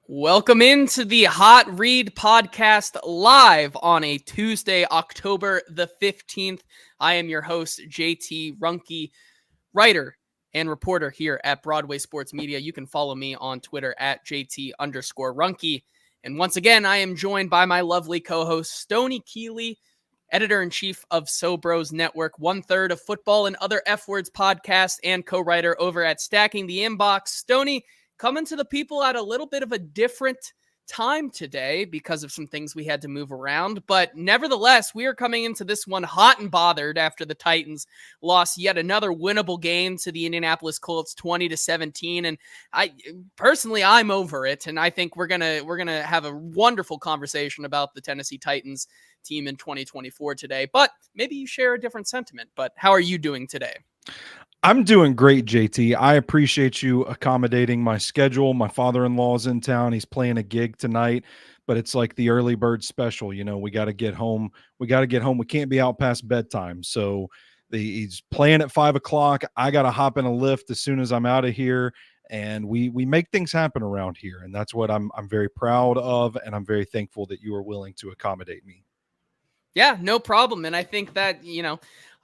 Welcome into the Hot Read podcast live on a Tuesday, October the 15th. I am your host, JT Ruhnke, writer and reporter here at Broadway Sports Media. You can follow me on Twitter at JT_Ruhnke. And once again, I am joined by my lovely co-host, Stoney Keeley, editor-in-chief of Sobros Network, 1/3 of Football and Other F Words podcast, and co-writer over at Stacking the Inbox. Stoney, coming to the people at a little bit of a different time today because of some things we had to move around. But nevertheless, we are coming into this one hot and bothered after the Titans lost yet another winnable game to the Indianapolis Colts 20-17. And I'm over it. And I think we're gonna have a wonderful conversation about the Tennessee Titans team in 2024 today. But maybe you share a different sentiment. But how are you doing today? I'm doing great, JT. I appreciate you accommodating my schedule. My father-in-law's in town. He's playing a gig tonight, but it's like the early bird special. You know, we got to get home. We can't be out past bedtime. So he's playing at 5 o'clock. I got to hop in a lift as soon as I'm out of here. And we make things happen around here. And that's what I'm very proud of. And I'm very thankful that you are willing to accommodate me. Yeah, no problem. And I think that,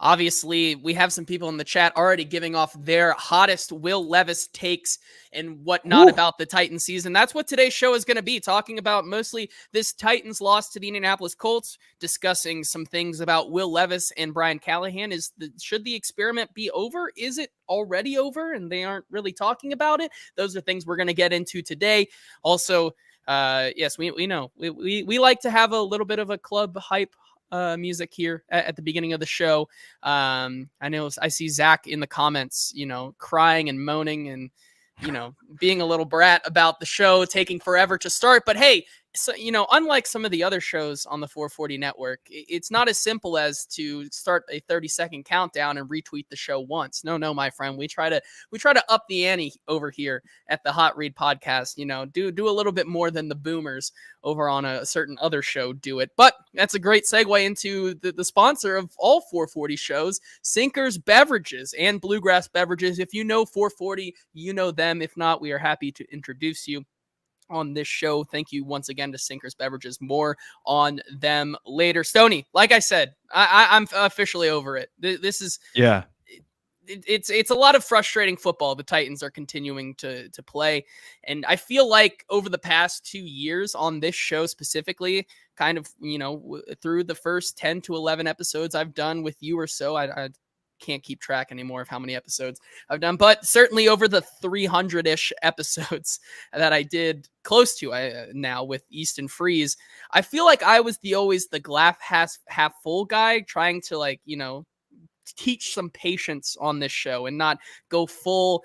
obviously we have some people in the chat already giving off their hottest Will Levis takes and whatnot about the Titans season. That's what today's show is going to be, talking about mostly this Titans loss to the Indianapolis Colts, discussing some things about Will Levis and Brian Callahan. Should the experiment be over? Is it already over and they aren't really talking about it? Those are things we're going to get into today. Also, yes, we know we like to have a little bit of a club hype music here at the beginning of the show. I know I see Zach in the comments, crying and moaning and, being a little brat about the show taking forever to start. But hey, so, unlike some of the other shows on the 440 network, it's not as simple as to start a 30-second countdown and retweet the show once. No, my friend, we try to up the ante over here at the Hot Read podcast. Do a little bit more than the boomers over on a certain other show do it. But that's a great segue into the sponsor of all 440 shows, Sinkers Beverages and Bluegrass Beverages. If you know 440, you know them. If not, we are happy to introduce you on this show. Thank you once again to Sinkers Beverages. More on them later. Stoney, like I said, I'm officially over it. This is It's a lot of frustrating football the Titans are continuing to play. And I feel like over the past 2 years on this show specifically, kind of, through the first 10 to 11 episodes I've done with you or so, I can't keep track anymore of how many episodes I've done, but certainly over the 300-ish episodes that I did close to now with Easton Freeze, I feel like I was always the glass half full guy, trying to teach some patience on this show and not go full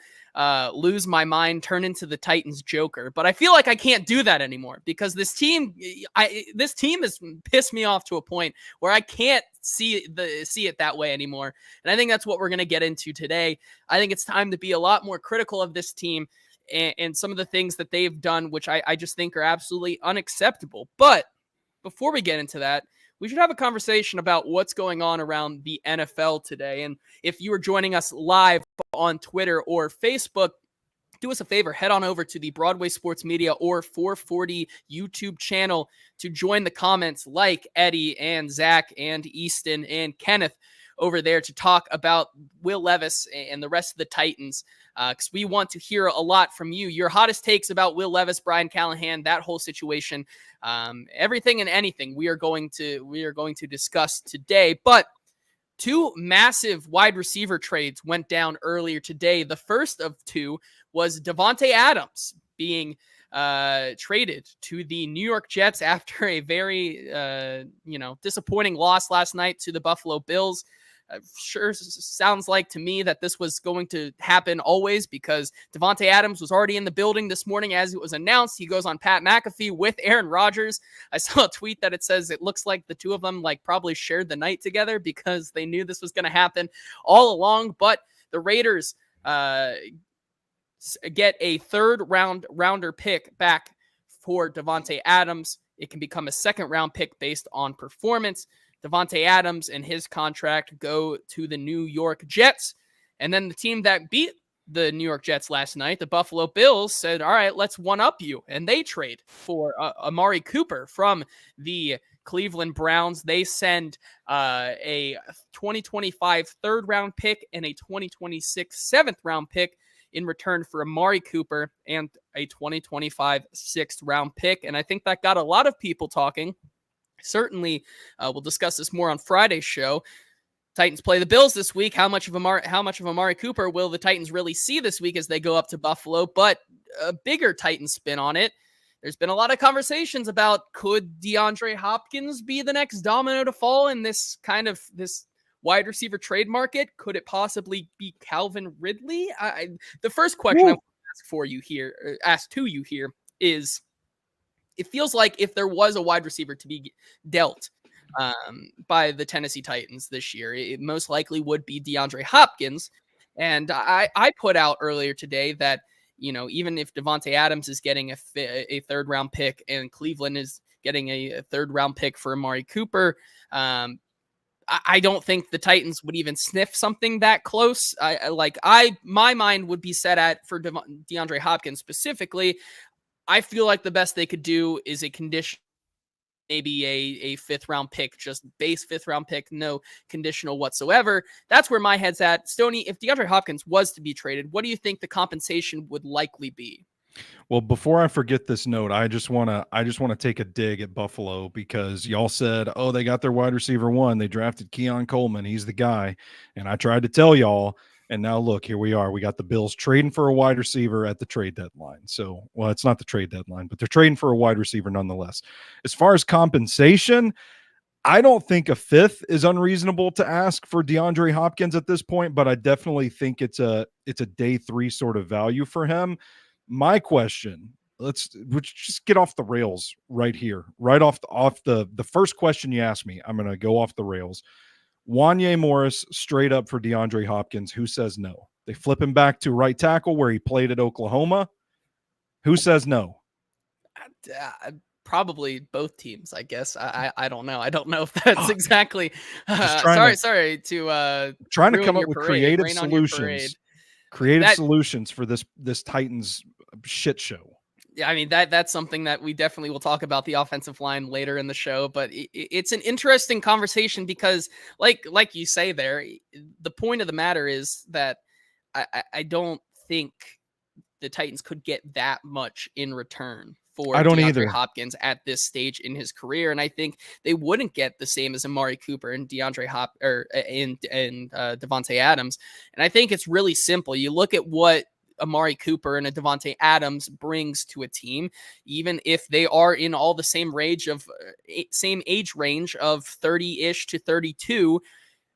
lose my mind, turn into the Titans Joker. But I feel like I can't do that anymore because this team has pissed me off to a point where I can't see it that way anymore. And I think that's what we're going to get into today. I think it's time to be a lot more critical of this team and some of the things that they've done, which I just think are absolutely unacceptable. But before we get into that, we should have a conversation about what's going on around the NFL today. And if you are joining us live on Twitter or Facebook, do us a favor, head on over to the Broadway Sports Media or 440 YouTube channel to join the comments like Eddie and Zach and Easton and Kenneth over there to talk about Will Levis and the rest of the Titans, because we want to hear a lot from you. Your hottest takes about Will Levis, Brian Callahan, that whole situation, everything and anything we are going to discuss today. But two massive wide receiver trades went down earlier today. The first of two was Davante Adams being traded to the New York Jets after a very disappointing loss last night to the Buffalo Bills. Sure sounds like to me that this was going to happen always, because Davante Adams was already in the building this morning as it was announced. He goes on Pat McAfee with Aaron Rodgers. I saw a tweet that it says it looks like the two of them probably shared the night together because they knew this was going to happen all along. But the Raiders get a rounder pick back for Davante Adams. It can become a second round pick based on performance. Davante Adams and his contract go to the New York Jets. And then the team that beat the New York Jets last night, the Buffalo Bills said, all right, let's one up you. And they trade for Amari Cooper from the Cleveland Browns. They send a 2025 third round pick and a 2026 seventh round pick in return for Amari Cooper and a 2025 sixth round pick. And I think that got a lot of people talking. Certainly, we'll discuss this more on Friday's show. Titans play the Bills this week. How much of Amari Cooper will the Titans really see this week as they go up to Buffalo? But a bigger Titans spin on it. There's been a lot of conversations about, could DeAndre Hopkins be the next domino to fall in this wide receiver trade market? Could it possibly be Calvin Ridley? The first question I want to ask to you here is, it feels like if there was a wide receiver to be dealt by the Tennessee Titans this year, it most likely would be DeAndre Hopkins. And I put out earlier today that, even if Davante Adams is getting a third round pick and Cleveland is getting a third round pick for Amari Cooper, I don't think the Titans would even sniff something that close. My mind would be set at, for DeAndre Hopkins specifically, I feel like the best they could do is a condition, maybe a fifth round pick, just base fifth round pick, no conditional whatsoever. That's where my head's at. Stoney, if DeAndre Hopkins was to be traded, what do you think the compensation would likely be? Well, before I forget this note, I just want to take a dig at Buffalo, because y'all said, oh, they got their wide receiver one. They drafted Keon Coleman. He's the guy. And I tried to tell y'all, and now look, here we are. We got the Bills trading for a wide receiver at the trade deadline. So, well, it's not the trade deadline, but they're trading for a wide receiver nonetheless. As far as compensation, I don't think a fifth is unreasonable to ask for DeAndre Hopkins at this point, but I definitely think it's a day three sort of value for him. My question, let's just get off the rails right here, right off the first question you asked me. I'm going to go off the rails. Wanye Morris straight up for DeAndre Hopkins. Who says no? They flip him back to right tackle where he played at Oklahoma. Who says no? Probably both teams, I guess. I don't know. I don't know if that's exactly. Sorry to trying to come up with creative solutions. Solutions for this Titans shit show. Yeah, I mean, that's something that we definitely will talk about, the offensive line, later in the show. But it's an interesting conversation because, like you say there, the point of the matter is that I don't think the Titans could get that much in returon for DeAndre Hopkins at this stage in his career, and I think they wouldn't get the same as Amari Cooper and Davante Adams. And I think it's really simple. You look at what Amari Cooper and a Davante Adams brings to a team, even if they are in all the same age range of 30-ish to 32.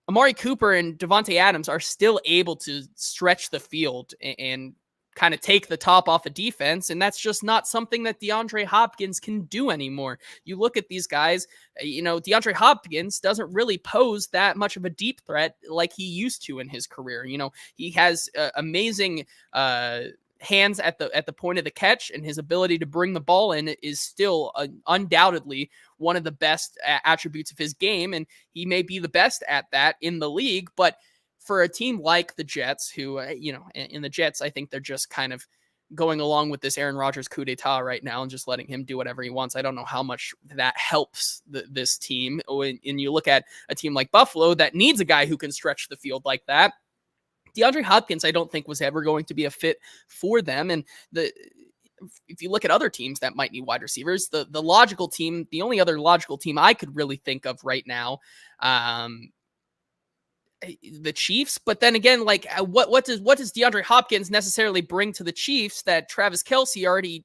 Amari Cooper and Davante Adams are still able to stretch the field and kind of take the top off a defense, and that's just not something that DeAndre Hopkins can do anymore. You look at these guys, DeAndre Hopkins doesn't really pose that much of a deep threat like he used to in his career. He has amazing hands at the point of the catch, and his ability to bring the ball in is still undoubtedly one of the best attributes of his game, and he may be the best at that in the league. But for a team like the Jets, who, in the Jets, I think they're just kind of going along with this Aaron Rodgers coup d'etat right now and just letting him do whatever he wants. I don't know how much that helps this team. And you look at a team like Buffalo that needs a guy who can stretch the field like that. DeAndre Hopkins, I don't think, was ever going to be a fit for them. And if you look at other teams that might need wide receivers, the logical team, the only other logical team I could really think of right now, the Chiefs. But then again, what does DeAndre Hopkins necessarily bring to the Chiefs that Travis Kelce already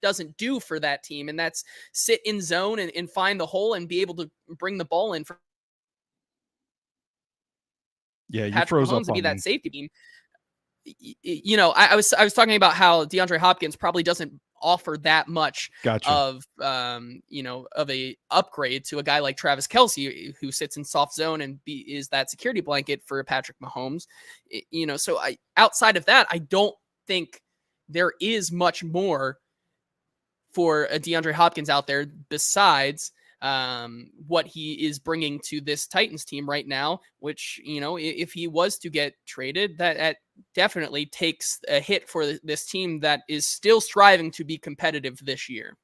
doesn't do for that team? And that's sit in zone and find the hole and be able to bring the ball in for Patrick Mahomes to be that safety team. I was talking about how DeAndre Hopkins probably doesn't offer that much of a upgrade to a guy like Travis Kelce, who sits in soft zone and is that security blanket for Patrick Mahomes. So outside of that, I don't think there is much more for a DeAndre Hopkins out there besides what he is bringing to this Titans team right now, which, if he was to get traded, that definitely takes a hit for this team that is still striving to be competitive this year.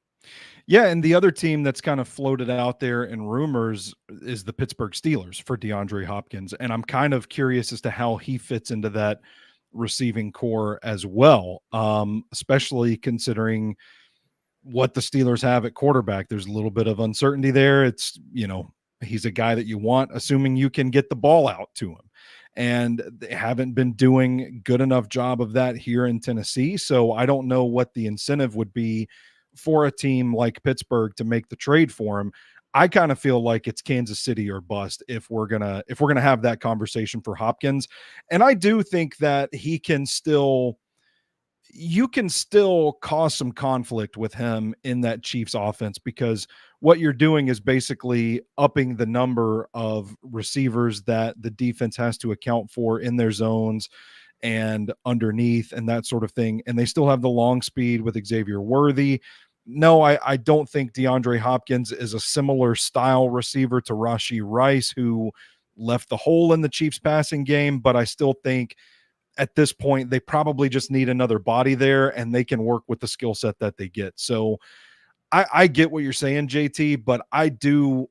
Yeah, and the other team that's kind of floated out there in rumors is the Pittsburgh Steelers for DeAndre Hopkins, and I'm kind of curious as to how he fits into that receiving core as well, especially considering what the Steelers have at quarterback. There's a little bit of uncertainty there. It's, he's a guy that you want, assuming you can get the ball out to him. And they haven't been doing good enough job of that here in Tennessee. So I don't know what the incentive would be for a team like Pittsburgh to make the trade for him. I kind of feel like it's Kansas City or bust if we're gonna have that conversation for Hopkins. And I do think that you can still cause some conflict with him in that Chiefs offense, because what you're doing is basically upping the number of receivers that the defense has to account for in their zones and underneath and that sort of thing. And they still have the long speed with Xavier Worthy. No, I don't think DeAndre Hopkins is a similar style receiver to Rashee Rice, who left the hole in the Chiefs passing game, but I still think at this point, they probably just need another body there, and they can work with the skill set that they get. So I get what you're saying, JT, but I do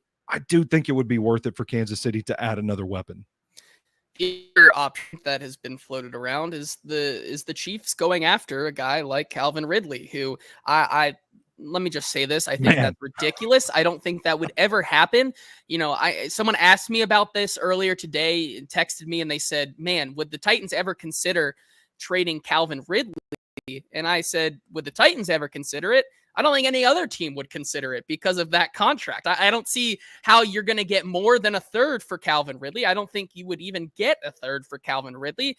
think it would be worth it for Kansas City to add another weapon. The other option that has been floated around is the Chiefs going after a guy like Calvin Ridley, who I let me just say this. I think that's ridiculous. I don't think that would ever happen. Someone asked me about this earlier today and texted me, and they said, man, would the Titans ever consider trading Calvin Ridley? And I said, would the Titans ever consider it? I don't think any other team would consider it because of that contract. I don't see how you're going to get more than a third for Calvin Ridley. I don't think you would even get a third for Calvin Ridley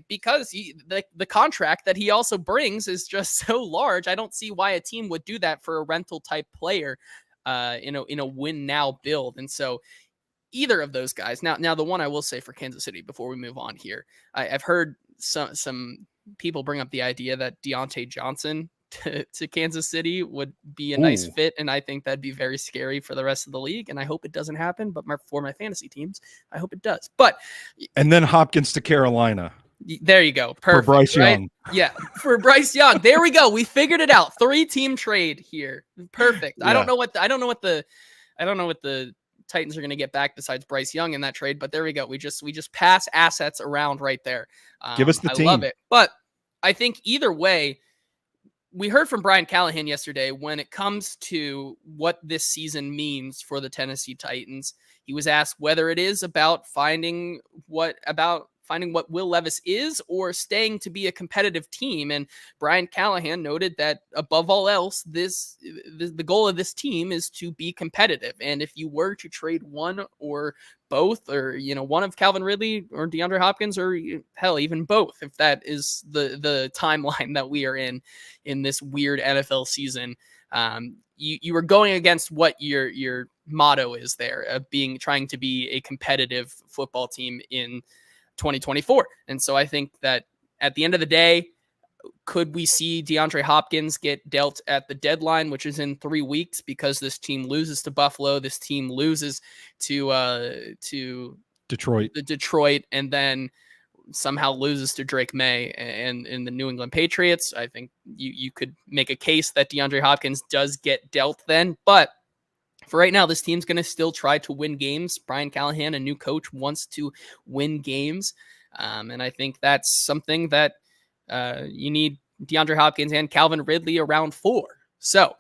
because the contract that he also brings is just so large. I don't see why a team would do that for a rental type player in a win now build. And so either of those guys. Now the one I will say for Kansas City before we move on here, I've heard some people bring up the idea that Deontay Johnson to Kansas City would be a nice fit, and I think that'd be very scary for the rest of the league, and I hope it doesn't happen, but for my fantasy teams, I hope it does. And then Hopkins to Carolina. There you go. Perfect. For Bryce Young. Yeah, for Bryce Young. There we go. We figured it out. 3-team trade here. Perfect. Yeah. I don't know what the Titans are going to get back besides Bryce Young in that trade, but there we go. We just pass assets around right there. Give us the team. I love it. But I think either way, we heard from Brian Callahan yesterday when it comes to what this season means for the Tennessee Titans. He was asked whether it is about finding what Will Levis is or staying to be a competitive team. And Brian Callahan noted that above all else, the goal of this team is to be competitive. And if you were to trade one or both, or, one of Calvin Ridley or DeAndre Hopkins, or hell, even both, if that is the timeline that we are in this weird NFL season, you are going against what your motto is there of trying to be a competitive football team in 2024. And so I think that at the end of the day, could we see DeAndre Hopkins get dealt at the deadline, which is in 3 weeks, because this team loses to Buffalo, this team loses to Detroit, and then somehow loses to Drake May and in the New England Patriots? I think you could make a case that DeAndre Hopkins does get dealt then, but for right now, this team's going to still try to win games. Brian Callahan, a new coach, wants to win games. And I think that's something that you need DeAndre Hopkins and Calvin Ridley around for. So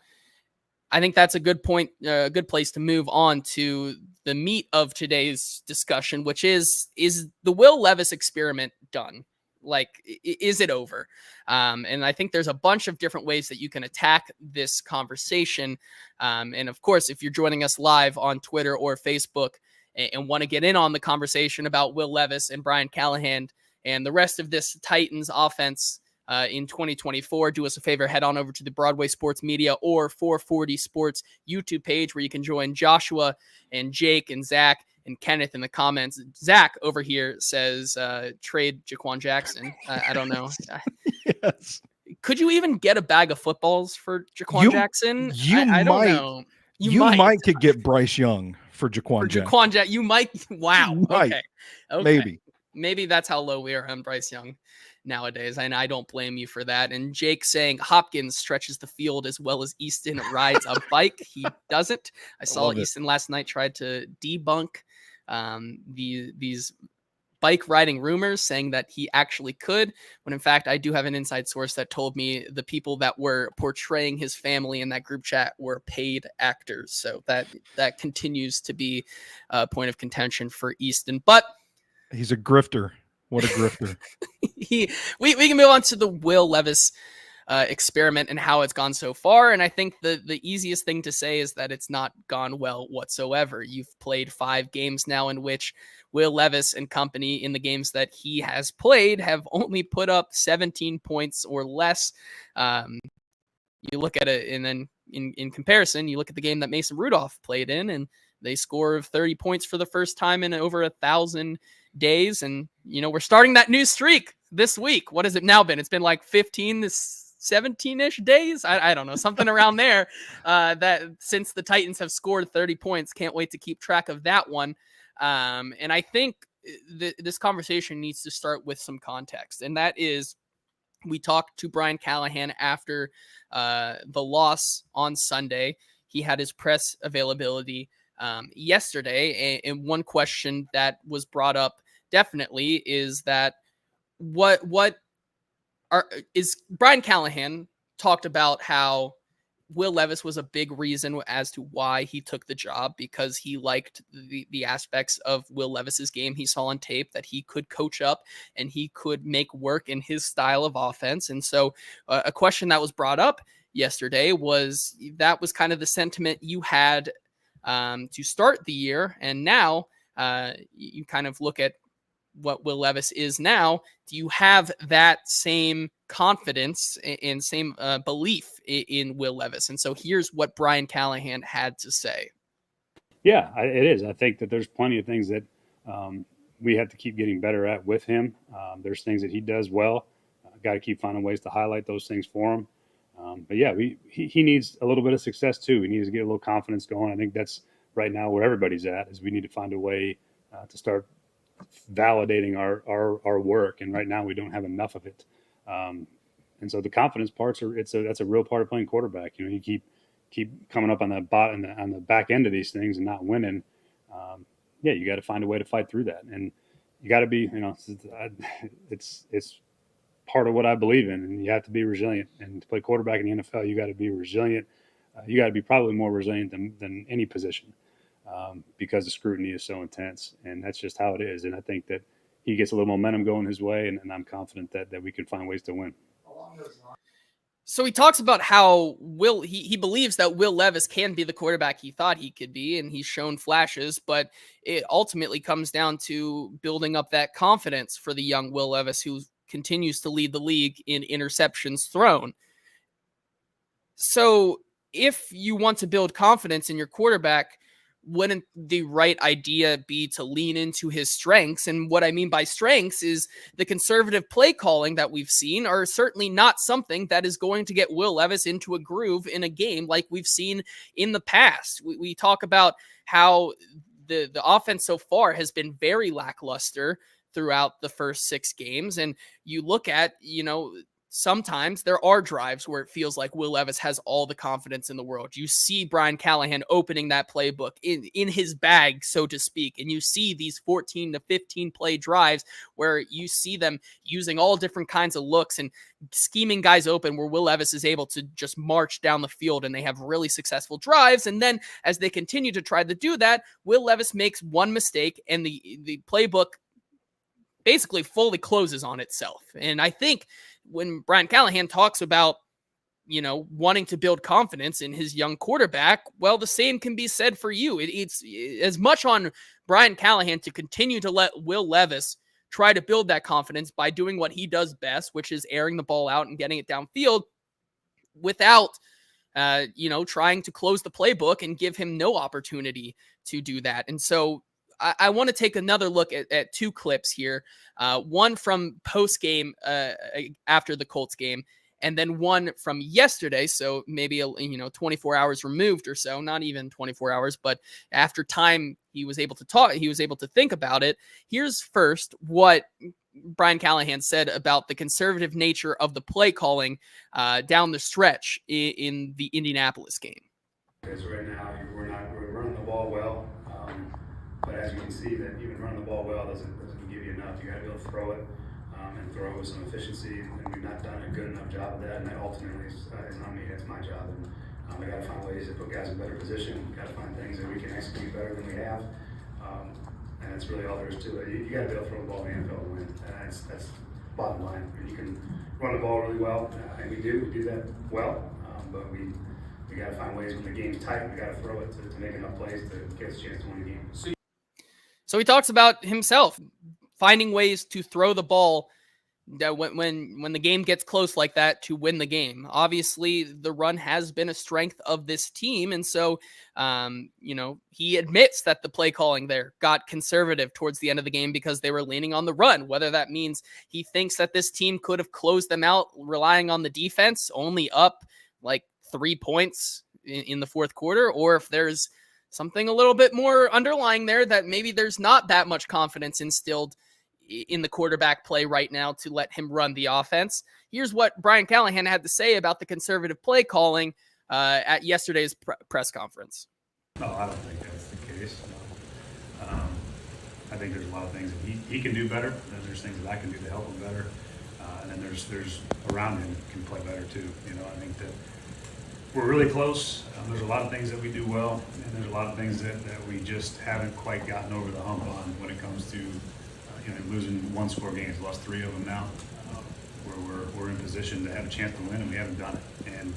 I think that's a good point, a good place to move on to the meat of today's discussion, which is the Will Levis experiment done? Like, is it over? And I think there's a bunch of different ways that you can attack this conversation. And of course, if you're joining us live on Twitter or Facebook and want to get in on the conversation about Will Levis and Brian Callahan and the rest of this Titans offense in 2024, do us a favor, head on over to the Broadway Sports Media or 440 Sports YouTube page, where you can join Joshua and Jake and Zach and Kenneth in the comments. Zach over here says, trade Jaquan Jackson. I don't know. Yes. Could you even get a bag of footballs for Jaquan Jackson? I don't know. You might could get Bryce Young for For Jaquan Jackson. Jaquan Jackson, you might. Wow. You might. Okay. Okay. Maybe. Maybe that's how low we are on Bryce Young nowadays. And I don't blame you for that. And Jake saying Hopkins stretches the field as well as Easton rides a bike. He doesn't. I saw Easton last night tried to debunk these bike riding rumors, saying that he actually could, when in fact I do have an inside source that told me the people that were portraying his family in that group chat were paid actors. So that continues to be a point of contention for Easton, but he's a grifter. What a grifter. We can move on to the Will Levis experiment and how it's gone so far. And I think the easiest thing to say is that it's not gone well whatsoever. You've played 5 games now in which Will Levis and company, in the games that he has played, have only put up 17 points or less. You look at it, and then in comparison, you look at the game that Mason Rudolph played in, and they score 30 points for the first time in over 1,000 days. And, we're starting that new streak this week. What has it now been? It's been like 15 to 17-ish days. I don't know, something around there, that since the Titans have scored 30 points. Can't wait to keep track of that one. And I think this conversation needs to start with some context. And that is, we talked to Brian Callahan after the loss on Sunday. He had his press availability yesterday. And one question that was brought up definitely is that is Brian Callahan talked about how Will Levis was a big reason as to why he took the job, because he liked the aspects of Will Levis's game he saw on tape, that he could coach up and he could make work in his style of offense. And so a question that was brought up yesterday was, that was kind of the sentiment you had to start the year. And now you kind of look at what Will Levis is now. Do you have that same confidence and same belief in Will Levis? And so here's what Brian Callahan had to say. Yeah, it is. I think that there's plenty of things that we have to keep getting better at with him. There's things that he does well. Got to keep finding ways to highlight those things for him. But yeah, he needs a little bit of success too. He needs to get a little confidence going. I think that's right now where everybody's at, is we need to find a way to start validating our work. And right now we don't have enough of it. And so the confidence parts that's a real part of playing quarterback. You keep coming up on the back end of these things and not winning. You got to find a way to fight through that. And you got to be, it's part of what I believe in, and you have to be resilient. And to play quarterback in the NFL, you got to be resilient. You got to be probably more resilient than any position, because the scrutiny is so intense, and that's just how it is. And I think that he gets a little momentum going his way, and I'm confident that we can find ways to win. So he talks about how he believes that Will Levis can be the quarterback he thought he could be, and he's shown flashes, but it ultimately comes down to building up that confidence for the young Will Levis, who continues to lead the league in interceptions thrown. So if you want to build confidence in your quarterback, wouldn't the right idea be to lean into his strengths? And what I mean by strengths is the conservative play calling that we've seen are certainly not something that is going to get Will Levis into a groove in a game like we've seen in the past. We talk about how the offense so far has been very lackluster throughout the first 6 games. And you look at, sometimes there are drives where it feels like Will Levis has all the confidence in the world. You see Brian Callahan opening that playbook in his bag, so to speak. And you see these 14 to 15 play drives where you see them using all different kinds of looks and scheming guys open, where Will Levis is able to just march down the field, and they have really successful drives. And then as they continue to try to do that, Will Levis makes one mistake and the playbook basically fully closes on itself. And I think when Brian Callahan talks about, wanting to build confidence in his young quarterback, well, the same can be said for you. It's as much on Brian Callahan to continue to let Will Levis try to build that confidence by doing what he does best, which is airing the ball out and getting it downfield without, trying to close the playbook and give him no opportunity to do that. And so I want to take another look at 2 clips here. One from post-game after the Colts game, and then one from yesterday. So maybe, 24 hours removed or so, not even 24 hours, but after time he was able to talk, he was able to think about it. Here's first what Brian Callahan said about the conservative nature of the play calling down the stretch in the Indianapolis game. Because right now we're running the ball well, but as you can see, that even running the ball well doesn't give you enough. You got to be able to throw it and throw it with some efficiency, and we've not done a good enough job of that. And that ultimately is not me; that's my job. And we got to find ways to put guys in better position. We got to find things that we can execute better than we have, and that's really all there is to it. You got to be able to throw the ball in the NFL to win. That's bottom line. You can run the ball really well, and we do that well, but we got to find ways when the game's tight. We got to throw it to make enough plays to get us a chance to win the game. So he talks about himself finding ways to throw the ball when the game gets close like that to win the game. Obviously, the run has been a strength of this team, and so he admits that the play calling there got conservative towards the end of the game because they were leaning on the run. Whether that means he thinks that this team could have closed them out relying on the defense, only up like 3 points in the fourth quarter, or if there's something a little bit more underlying there that maybe there's not that much confidence instilled in the quarterback play right now to let him run the offense. Here's what Brian Callahan had to say about the conservative play calling at yesterday's press conference. No, I don't think that's the case. I think there's a lot of things that he can do better, and there's things that I can do to help him better, and then there's around him can play better too. I think that we're really close. There's a lot of things that we do well, and there's a lot of things that we just haven't quite gotten over the hump on when it comes to losing one-score games. Lost 3 of them now, where we're in position to have a chance to win, and we haven't done it. And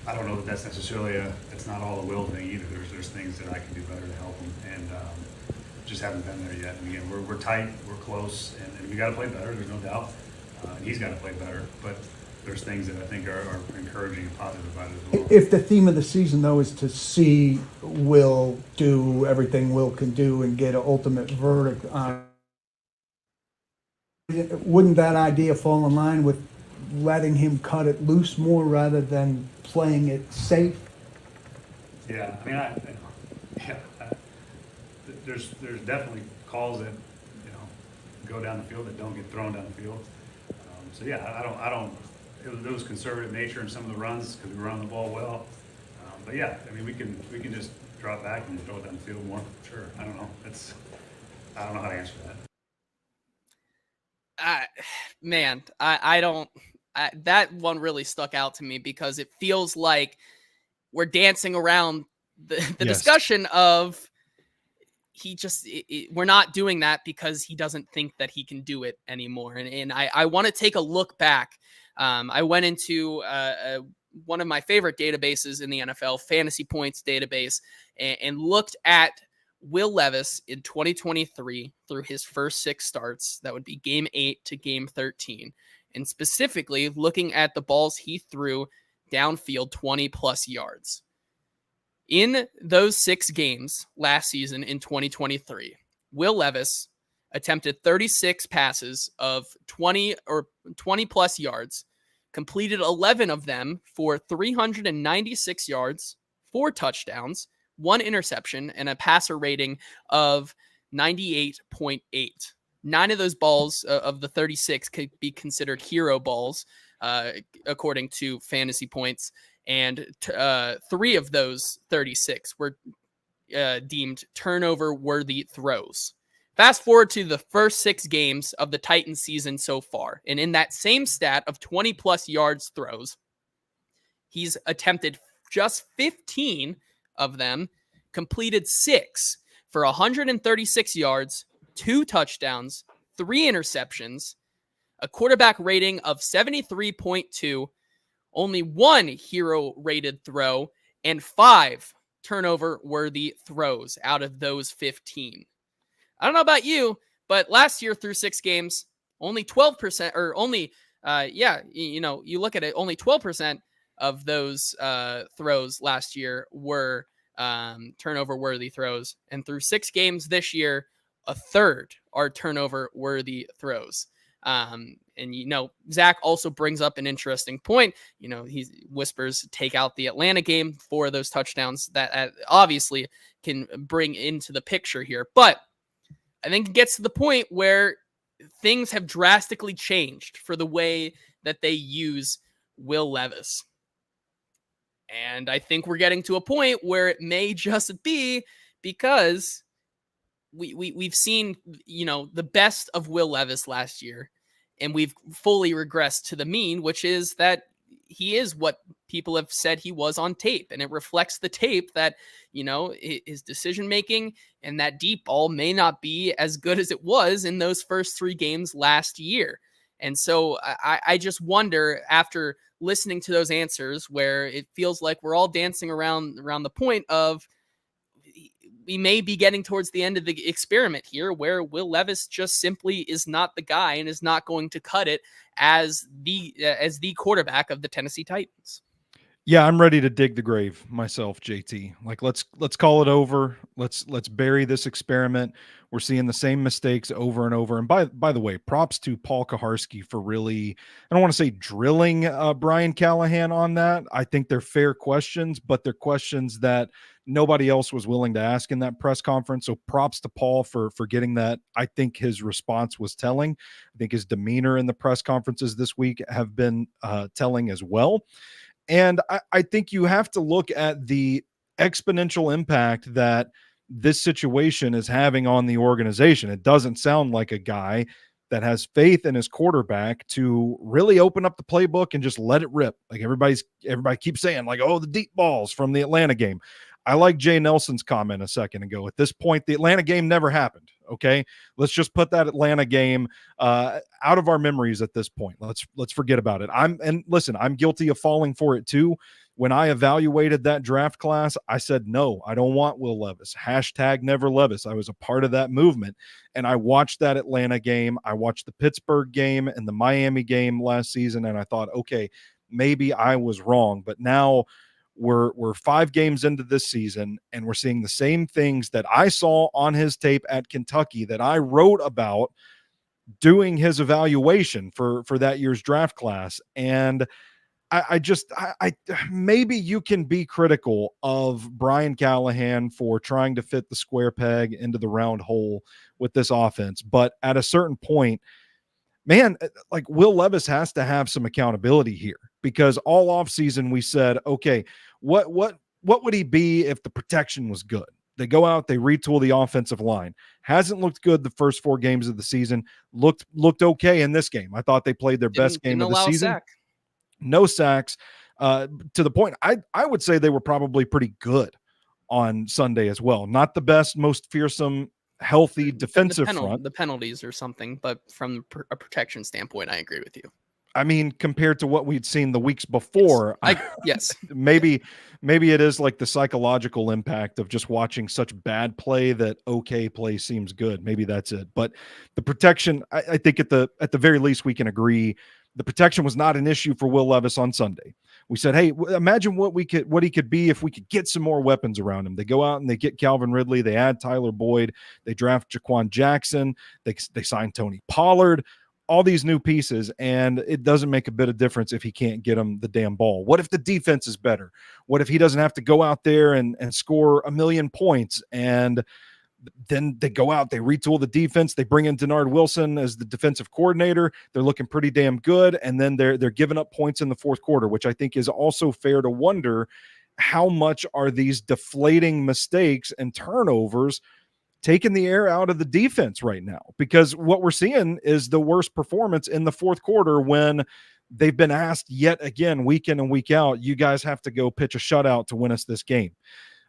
I don't know that that's necessarily it's not all a Will thing either. There's things that I can do better to help him, and just haven't been there yet. And again, we're tight, we're close, and we got to play better. There's no doubt. And he's got to play better, but there's things that I think are encouraging and positive about it as well. If the theme of the season, though, is to see Will do everything Will can do and get an ultimate verdict on, wouldn't that idea fall in line with letting him cut it loose more rather than playing it safe? Yeah, there's definitely calls that go down the field that don't get thrown down the field. So yeah, I don't. It was conservative nature in some of the runs because we run the ball well. But yeah, we can just drop back and throw it down the field more. Sure, I don't know. I don't know how to answer that. I don't. That one really stuck out to me because it feels like we're dancing around the yes. discussion of we're not doing that because he doesn't think that he can do it anymore. And I want to take a look back. I went into one of my favorite databases in the NFL, Fantasy Points database, and looked at Will Levis in 2023 through his first 6 starts. That would be game 8 to game 13. And specifically looking at the balls he threw downfield 20 plus yards. In those 6 games last season in 2023, Will Levis attempted 36 passes of 20 plus yards, completed 11 of them for 396 yards, 4 touchdowns, 1 interception, and a passer rating of 98.8. 9 of those balls of the 36 could be considered hero balls, according to Fantasy Points, and 3 of those 36 were deemed turnover-worthy throws. Fast forward to the first 6 games of the Titans season so far, and in that same stat of 20-plus yards throws, he's attempted just 15 of them, completed 6 for 136 yards, 2 touchdowns, 3 interceptions, a quarterback rating of 73.2, only 1 hero-rated throw, and 5 turnover-worthy throws out of those 15. I don't know about you, but last year through 6 games, only 12%, or only, you look at it, only 12% of those throws last year were turnover-worthy throws. And through 6 games this year, a third are turnover-worthy throws. And And, Zach also brings up an interesting point. He whispers take out the Atlanta game for those touchdowns that obviously can bring into the picture here. But I think it gets to the point where things have drastically changed for the way that they use Will Levis. And I think we're getting to a point where it may just be because we've seen, the best of Will Levis last year, and we've fully regressed to the mean, which is that he is what people have said he was on tape. And it reflects the tape that, his decision making and that deep ball may not be as good as it was in those first 3 games last year. And so I just wonder, after listening to those answers, where it feels like we're all dancing around the point of, we may be getting towards the end of the experiment here, where Will Levis just simply is not the guy and is not going to cut it as the quarterback of the Tennessee Titans. Yeah, I'm ready to dig the grave myself, JT. Like, let's call it over. Let's bury this experiment. We're seeing the same mistakes over and over. And by the way, props to Paul Kaharski for really, I don't want to say drilling Brian Callahan on that. I think they're fair questions, but they're questions that nobody else was willing to ask in that press conference. So props to Paul for getting that. I think his response was telling. I think his demeanor in the press conferences this week have been telling as well. And I think you have to look at the exponential impact that this situation is having on the organization. It doesn't sound like a guy that has faith in his quarterback to really open up the playbook and just let it rip. Like everybody keeps saying, like, oh, the deep balls from the Atlanta game. I like Jay Nelson's comment a second ago. At this point, the Atlanta game never happened. Okay, let's just put that Atlanta game out of our memories at this point. Let's forget about it. I'm guilty of falling for it too. When I evaluated that draft class, I said, no, I don't want Will Levis. #NeverLevis. I was a part of that movement. And I watched that Atlanta game. I watched the Pittsburgh game and the Miami game last season. And I thought, okay, maybe I was wrong. But now we're 5 games into this season, and we're seeing the same things that I saw on his tape at Kentucky that I wrote about doing his evaluation for that year's draft class. And I maybe you can be critical of Brian Callahan for trying to fit the square peg into the round hole with this offense. But at a certain point, man, like, Will Levis has to have some accountability here, because all offseason we said, okay, what would he be if the protection was good? They go out, they retool the offensive line. Hasn't looked good the first 4 games of the season. Looked okay in this game. I thought they played their best game of the season. No sacks. To the point, I would say they were probably pretty good on Sunday as well. Not the best, most fearsome, healthy defensive front. The penalties or something, but from a protection standpoint, I agree with you. I mean, compared to what we'd seen the weeks before, yes. Maybe it is like the psychological impact of just watching such bad play that okay play seems good. Maybe that's it. But the protection, I think at the very least we can agree, the protection was not an issue for Will Levis on Sunday. We said, hey, imagine what he could be if we could get some more weapons around him. They go out and they get Calvin Ridley. They add Tyler Boyd. They draft Jaquan Jackson. They sign Tony Pollard. All these new pieces, and it doesn't make a bit of difference if he can't get him the damn ball. What if the defense is better? What if he doesn't have to go out there and score 1 million points? And then they go out, they retool the defense. They bring in Denard Wilson as the defensive coordinator. They're looking pretty damn good. And then they're giving up points in the fourth quarter, which I think is also fair to wonder, how much are these deflating mistakes and turnovers taking the air out of the defense right now? Because what we're seeing is the worst performance in the fourth quarter, when they've been asked yet again, week in and week out, you guys have to go pitch a shutout to win us this game.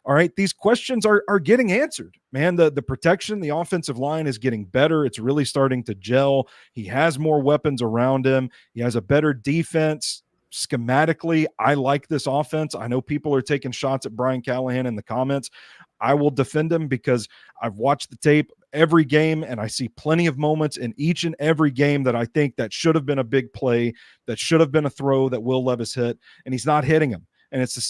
All right, these questions are getting answered, man. The protection, the offensive line is getting better. It's really starting to gel. He has more weapons around him. He has a better defense. Schematically, I like this offense. I know people are taking shots at Brian Callahan in the comments. I will defend him because I've watched the tape every game, and I see plenty of moments in each and every game that I think that should have been a big play, that should have been a throw that Will Levis hit, and he's not hitting them. And it's the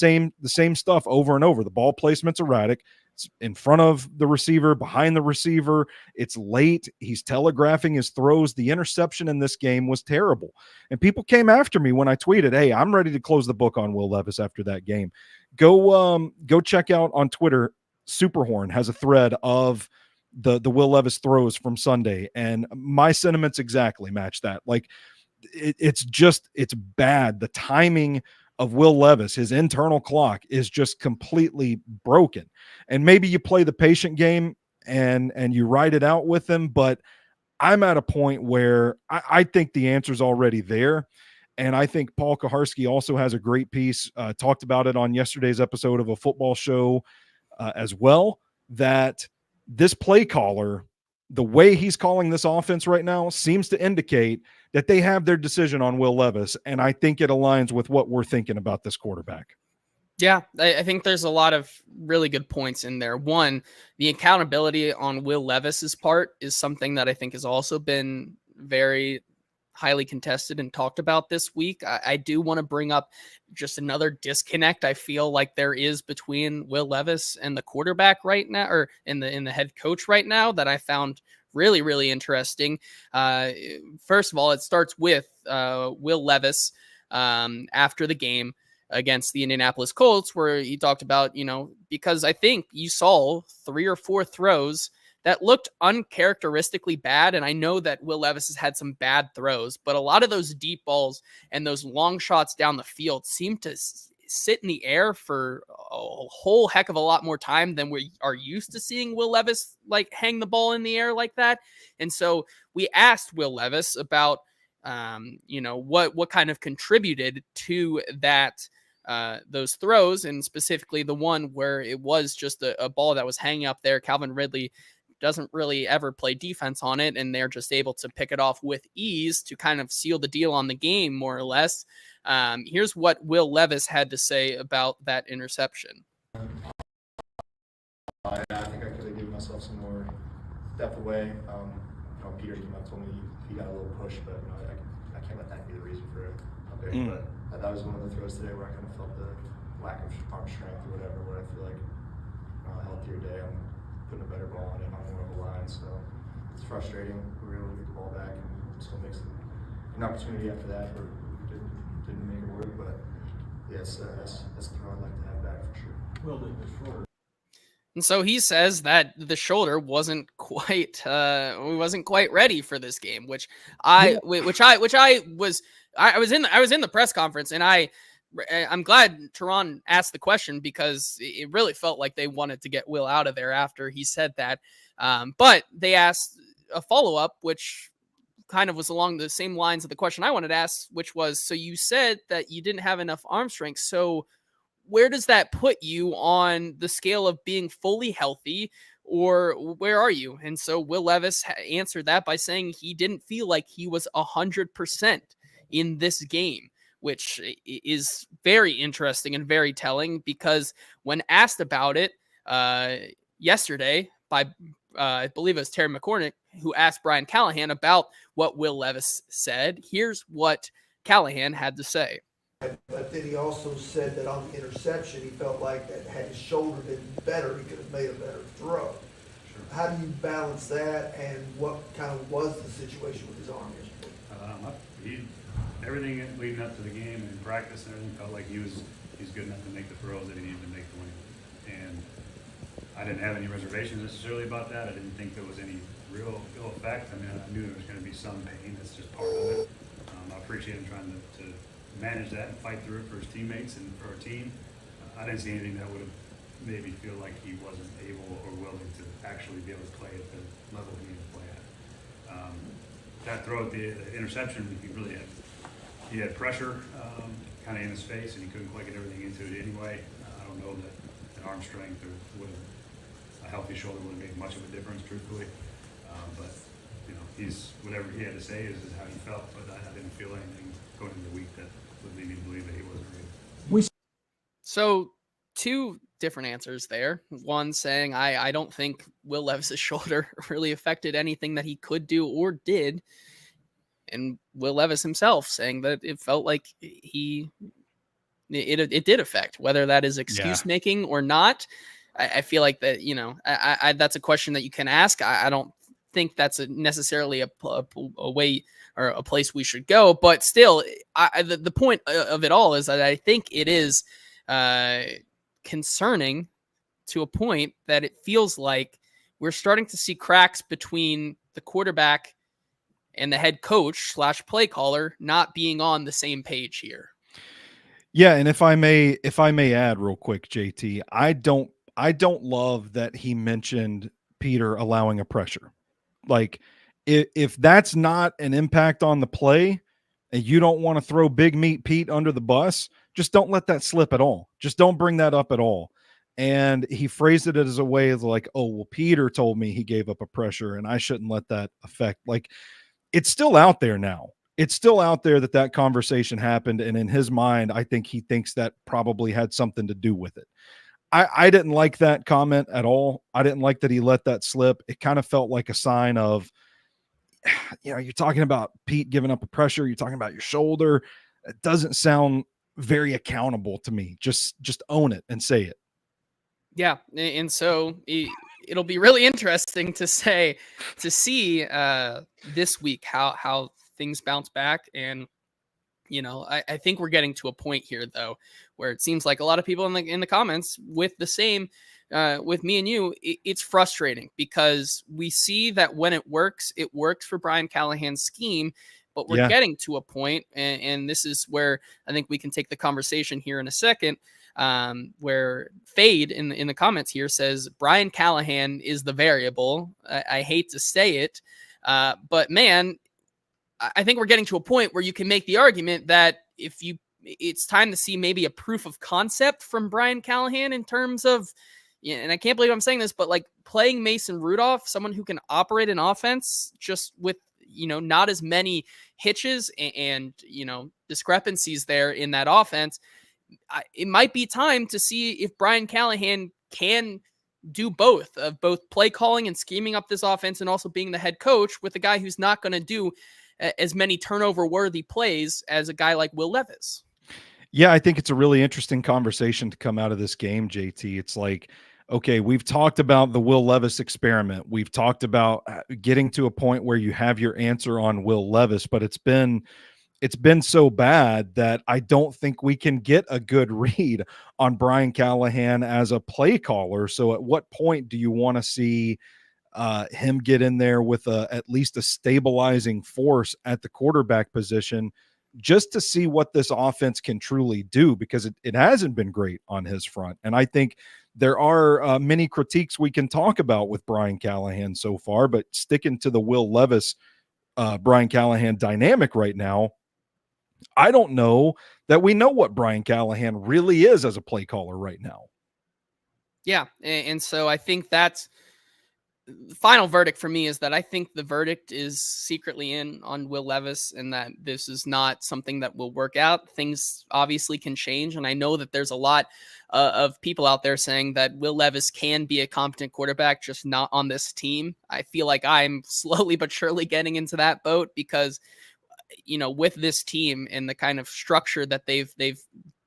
same stuff over and over. The ball placement's erratic. It's in front of the receiver, behind the receiver. It's late. He's telegraphing his throws. The interception in this game was terrible. And people came after me when I tweeted, hey, I'm ready to close the book on Will Levis after that game. Go check out on Twitter. Superhorn has a thread of the Will Levis throws from Sunday, and my sentiments exactly match that. Like, it's bad. The timing of Will Levis, his internal clock, is just completely broken. And maybe you play the patient game and you ride it out with him, but I'm at a point where I think the answer's already there. And I think Paul Kaharski also has a great piece, talked about it on yesterday's episode of A Football Show as well, that this play caller, the way he's calling this offense right now, seems to indicate that they have their decision on Will Levis. And I think it aligns with what we're thinking about this quarterback. Yeah, I think there's a lot of really good points in there. One, the accountability on Will Levis's part is something that I think has also been very highly contested and talked about this week. I do want to bring up just another disconnect I feel like there is between Will Levis and the quarterback right now, or in the head coach right now, that I found really, really interesting. First of all, it starts with Will Levis after the game against the Indianapolis Colts, where he talked about, because I think you saw 3 or 4 throws that looked uncharacteristically bad. And I know that Will Levis has had some bad throws, but a lot of those deep balls and those long shots down the field seem to sit in the air for a whole heck of a lot more time than we are used to seeing Will Levis like hang the ball in the air like that. And so we asked Will Levis about, what kind of contributed to that, those throws, and specifically the one where it was just a ball that was hanging up there. Calvin Ridley doesn't really ever play defense on it, and they're just able to pick it off with ease to kind of seal the deal on the game, more or less. Here's what Will Levis had to say about that interception. I think I could have given myself some more depth away. Peter came up, told me he got a little push, but I can't let that be the reason for it. Okay, but that was one of the throws today where I kind of felt the lack of arm strength or whatever, where I feel like a healthier day, I'm putting a better ball on it on more of a line. So it's frustrating. We were able to get the ball back and still make an opportunity after that where we didn't make it work. But yes, that's the throw I'd like to have back for sure. Will did the shoulder. And so he says that the shoulder wasn't quite ready for this game, which I was in the press conference, and I'm glad Teron asked the question, because it really felt like they wanted to get Will out of there after he said that. But they asked a follow-up, which kind of was along the same lines of the question I wanted to ask, which was, so you said that you didn't have enough arm strength. So where does that put you on the scale of being fully healthy, or where are you? And so Will Levis answered that by saying he didn't feel like he was 100% in this game, which is very interesting and very telling, because when asked about it yesterday by, I believe it was Terry McCormick, who asked Brian Callahan about what Will Levis said, here's what Callahan had to say. But then he also said that on the interception, he felt like that had his shoulder been better, he could have made a better throw. Sure. How do you balance that, and what kind of was the situation with his arm yesterday? Everything leading up to the game and in practice and everything felt like he's good enough to make the throws that he needed to make to win. And I didn't have any reservations necessarily about that. I didn't think there was any real ill effect. I mean, I knew there was going to be some pain. That's just part of it. I appreciate him trying to manage that and fight through it for his teammates and for our team. I didn't see anything that would have made me feel like he wasn't able or willing to actually be able to play at the level he needed to play at. That throw at the interception, he had pressure kind of in his face, and he couldn't quite get everything into it anyway. I don't know that an arm strength or a healthy shoulder would have made much of a difference, truthfully. But he's whatever he had to say is how he felt. But I didn't feel anything going into the week that would lead me to believe that he wasn't ready. So 2 different answers there. One saying, I don't think Will Levis's shoulder really affected anything that he could do or did. And Will Levis himself saying that it felt like it did affect, whether that is excuse making or not. I feel like that, you know, that's a question that you can ask. I don't think that's necessarily a way or a place we should go, but still, the point of it all is that I think it is concerning to a point that it feels like we're starting to see cracks between the quarterback and the head coach / play caller not being on the same page here. Yeah, and if I may add real quick, JT, I don't love that he mentioned Peter allowing a pressure. Like, if that's not an impact on the play and you don't want to throw Big Meat Pete under the bus, just don't let that slip at all. Just don't bring that up at all. And he phrased it as a way of like, oh, well, Peter told me he gave up a pressure and I shouldn't let that affect. Like, it's still out there now. It's still out there that conversation happened. And in his mind, I think he thinks that probably had something to do with it. I didn't like that comment at all. I didn't like that he let that slip. It kind of felt like a sign of, you know, you're talking about Pete giving up a pressure. You're talking about your shoulder. It doesn't sound very accountable to me. Just own it and say it. Yeah. And so it'll be really interesting to see this week how things bounce back. And, you know, I think we're getting to a point here, though, where it seems like a lot of people in the comments with the same, with me and you, it's frustrating because we see that when it works for Brian Callahan's scheme, but we're getting to a point, and this is where I think we can take the conversation here in a second, where Fade in the comments here says Brian Callahan is the variable. I hate to say it, but man, I think we're getting to a point where you can make the argument that it's time to see maybe a proof of concept from Brian Callahan in terms of, and I can't believe I'm saying this, but like playing Mason Rudolph, someone who can operate an offense just with, you know, not as many hitches and you know, discrepancies there in that offense. It might be time to see if Brian Callahan can do both play calling and scheming up this offense and also being the head coach with a guy who's not going to do as many turnover worthy plays as a guy like Will Levis. Yeah, I think it's a really interesting conversation to come out of this game, JT. It's like, okay, we've talked about the Will Levis experiment. We've talked about getting to a point where you have your answer on Will Levis, but it's been so bad that I don't think we can get a good read on Brian Callahan as a play caller. So at what point do you want to see him get in there with at least a stabilizing force at the quarterback position just to see what this offense can truly do, because it hasn't been great on his front. And I think there are many critiques we can talk about with Brian Callahan so far, but sticking to the Will Levis, Brian Callahan dynamic right now, I don't know that we know what Brian Callahan really is as a play caller right now. Yeah. And so I think that's the final verdict for me, is that I think the verdict is secretly in on Will Levis, and that this is not something that will work out. Things obviously can change. And I know that there's a lot of people out there saying that Will Levis can be a competent quarterback, just not on this team. I feel like I'm slowly but surely getting into that boat because, you know, with this team and the kind of structure that they've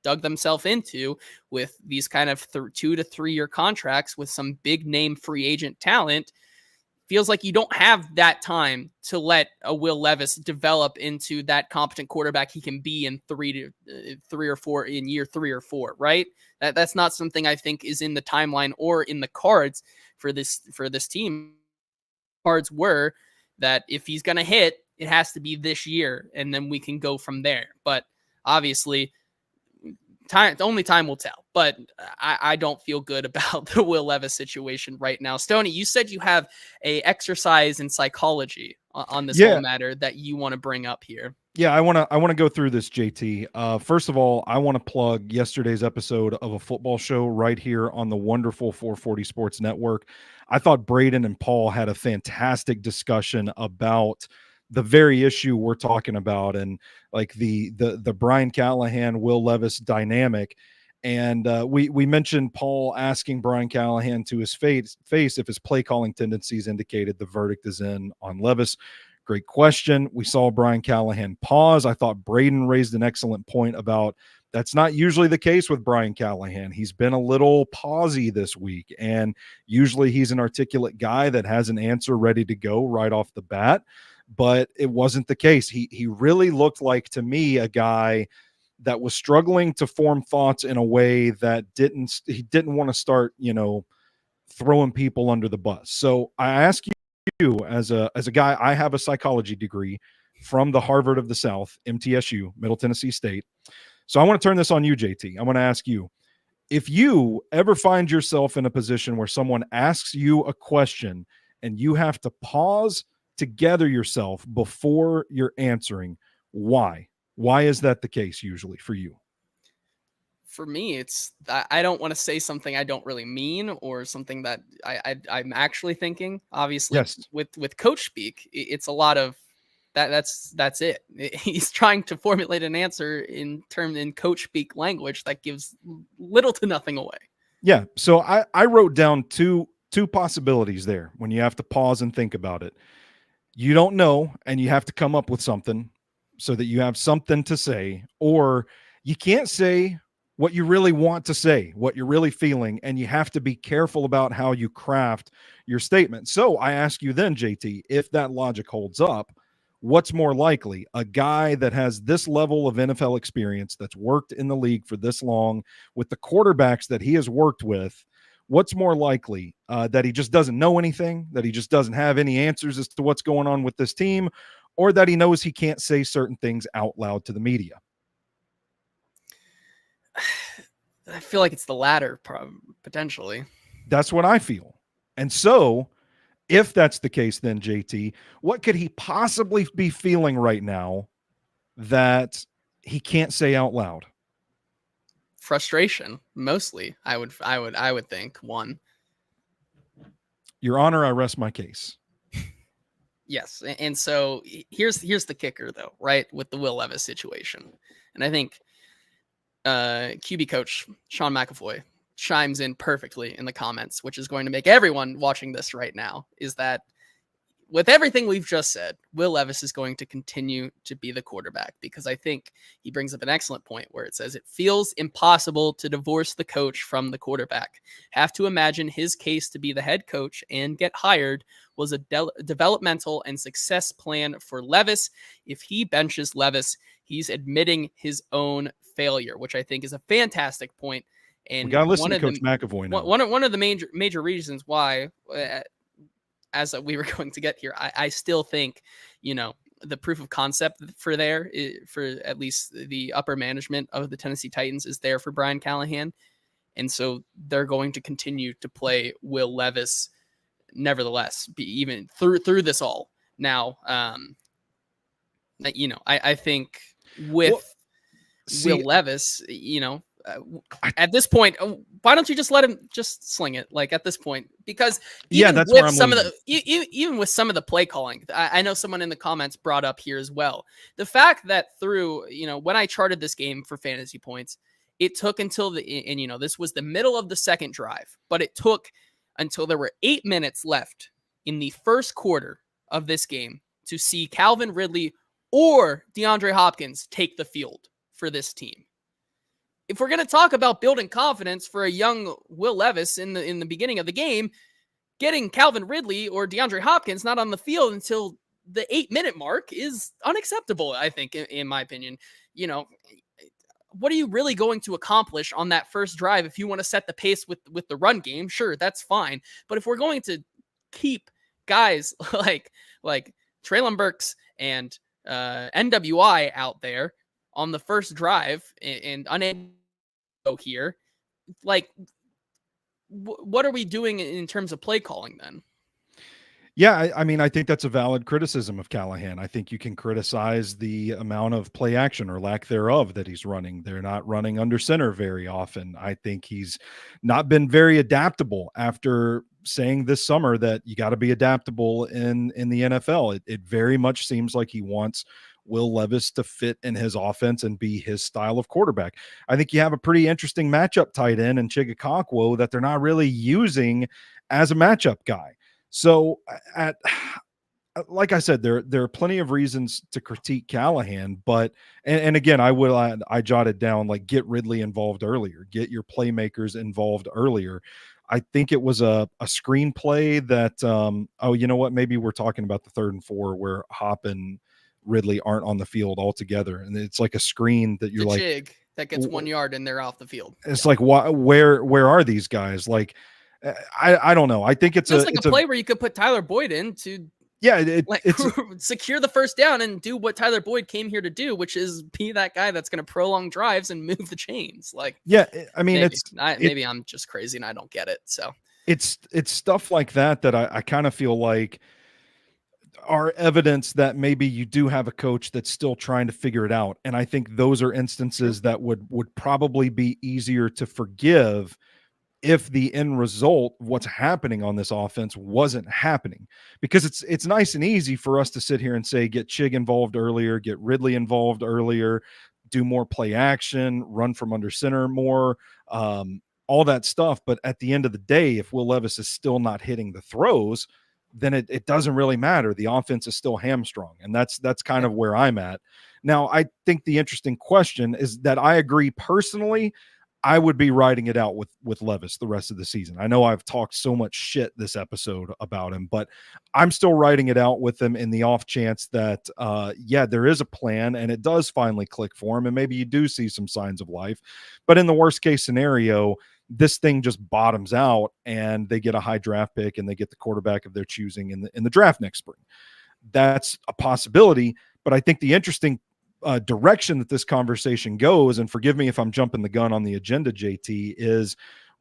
dug themselves into with these kind of 2 to 3 year contracts with some big name free agent talent, feels like you don't have that time to let a Will Levis develop into that competent quarterback he can be in year 3 or 4, right? That's not something I think is in the timeline or in the cards for this team. Cards were that if he's going to hit, it has to be this year, and then we can go from there. But obviously, only time will tell. But I don't feel good about the Will Levis situation right now. Stoney, you said you have a exercise in psychology on this whole matter that you want to bring up here. Yeah, I want to go through this, JT. First of all, I want to plug yesterday's episode of A Football Show right here on the wonderful 440 Sports Network. I thought Braden and Paul had a fantastic discussion about the very issue we're talking about, and like the Brian Callahan, Will Levis dynamic. And we mentioned Paul asking Brian Callahan to his face if his play calling tendencies indicated the verdict is in on Levis. Great question. We saw Brian Callahan pause. I thought Braden raised an excellent point about That's not usually the case with Brian Callahan. He's been a little pausy this week, and usually he's an articulate guy that has an answer ready to go right off the bat, but it wasn't the case. He really looked like, to me, a guy that was struggling to form thoughts in a way that he didn't want to start, throwing people under the bus. So I ask you, as a guy, I have a psychology degree from the Harvard of the South, MTSU, Middle Tennessee State. So I want to turn this on you, JT. I want to ask you, if you ever find yourself in a position where someone asks you a question and you have to pause to gather yourself before you're answering, why? Why is that the case usually for you? For me, it's I don't want to say something I don't really mean, or something that I'm actually thinking. Obviously, Yes. with coach speak, it's a lot of that's it. He's trying to formulate an answer in coach speak language that gives little to nothing away. Yeah. So I wrote down two possibilities there when you have to pause and think about it. You don't know, and you have to come up with something so that you have something to say, or you can't say what you really want to say, what you're really feeling, and you have to be careful about how you craft your statement. So I ask you then, JT, if that logic holds up, what's more likely? A guy that has this level of NFL experience, that's worked in the league for this long, with the quarterbacks that he has worked with, what's more likely? That he just doesn't know anything, that he just doesn't have any answers as to what's going on with this team, or that he knows he can't say certain things out loud to the media? I feel like it's the latter, potentially. That's what I feel. And so if that's the case, then JT, what could he possibly be feeling right now that he can't say out loud? Frustration, mostly. I would think one. Your Honor, I rest my case. Yes, and so here's the kicker, though, right? With the Will Levis situation, and I think QB coach Sean McAvoy chimes in perfectly in the comments, which is going to make everyone watching this right now, is that with everything we've just said, Will Levis is going to continue to be the quarterback, because I think he brings up an excellent point where it says it feels impossible to divorce the coach from the quarterback. Have to imagine his case to be the head coach and get hired was a developmental and success plan for Levis. If he benches Levis, he's admitting his own failure, which I think is a fantastic point. And we got to listen to Coach McAvoy now. One of the major reasons why, as we were going to get here, I still think, the proof of concept for at least the upper management of the Tennessee Titans is there for Brian Callahan. And so they're going to continue to play Will Levis nevertheless, even through this all. Now, I think with Will Levis, at this point, why don't you just let him just sling it? Like, at this point, because that's where I'm even with some of the play calling, I know someone in the comments brought up here as well, the fact that when I charted this game for fantasy points, it took until this was the middle of the second drive, but it took until there were 8 minutes left in the first quarter of this game to see Calvin Ridley or DeAndre Hopkins take the field for this team. If we're going to talk about building confidence for a young Will Levis in the beginning of the game, getting Calvin Ridley or DeAndre Hopkins not on the field until the 8-minute mark is unacceptable, I think, in my opinion. What are you really going to accomplish on that first drive if you want to set the pace with the run game? Sure, that's fine. But if we're going to keep guys like Treylon Burks and NWI out there on the first drive and unable to go here, what are we doing in terms of play calling then? Yeah, I mean, I think that's a valid criticism of Callahan. I think you can criticize the amount of play action or lack thereof that he's running. They're not running under center very often. I think he's not been very adaptable after saying this summer that you got to be adaptable in the NFL. It very much seems like he wants Will Levis to fit in his offense and be his style of quarterback. I think you have a pretty interesting matchup tight end in Chigakokwo that they're not really using as a matchup guy. So at like I said, there are plenty of reasons to critique Callahan, but and again, I jotted down, like, get Ridley involved earlier, get your playmakers involved earlier. I think it was a screenplay that oh, you know what? Maybe we're talking about the 3rd and 4 where Hop and Ridley aren't on the field altogether, and it's like a screen that you're The like, jig that gets 1 yard and they're off the field. it's like, where are these guys? Like, I don't know. I think it's Feels like a play where you could put Tyler Boyd in to yeah, like secure the first down and do what Tyler Boyd came here to do, which is be that guy that's going to prolong drives and move the chains. Like, yeah, I mean, maybe I'm just crazy and I don't get it. So it's stuff like that I kind of feel like are evidence that maybe you do have a coach that's still trying to figure it out. And I think those are instances that would probably be easier to forgive if the end result of what's happening on this offense wasn't happening, because it's nice and easy for us to sit here and say, get Chig involved earlier, get Ridley involved earlier, do more play action, run from under center more, all that stuff. But at the end of the day, if Will Levis is still not hitting the throws, then it doesn't really matter. The offense is still hamstrung. And that's kind of where I'm at. Now, I think the interesting question is that I agree personally, I would be riding it out with Levis the rest of the season. I know I've talked so much shit this episode about him, but I'm still riding it out with him in the off chance that, yeah, there is a plan and it does finally click for him. And maybe you do see some signs of life, but in the worst case scenario, this thing just bottoms out and they get a high draft pick and they get the quarterback of their choosing in the draft next spring. That's a possibility. But I think the interesting direction that this conversation goes, and forgive me if I'm jumping the gun on the agenda, JT, is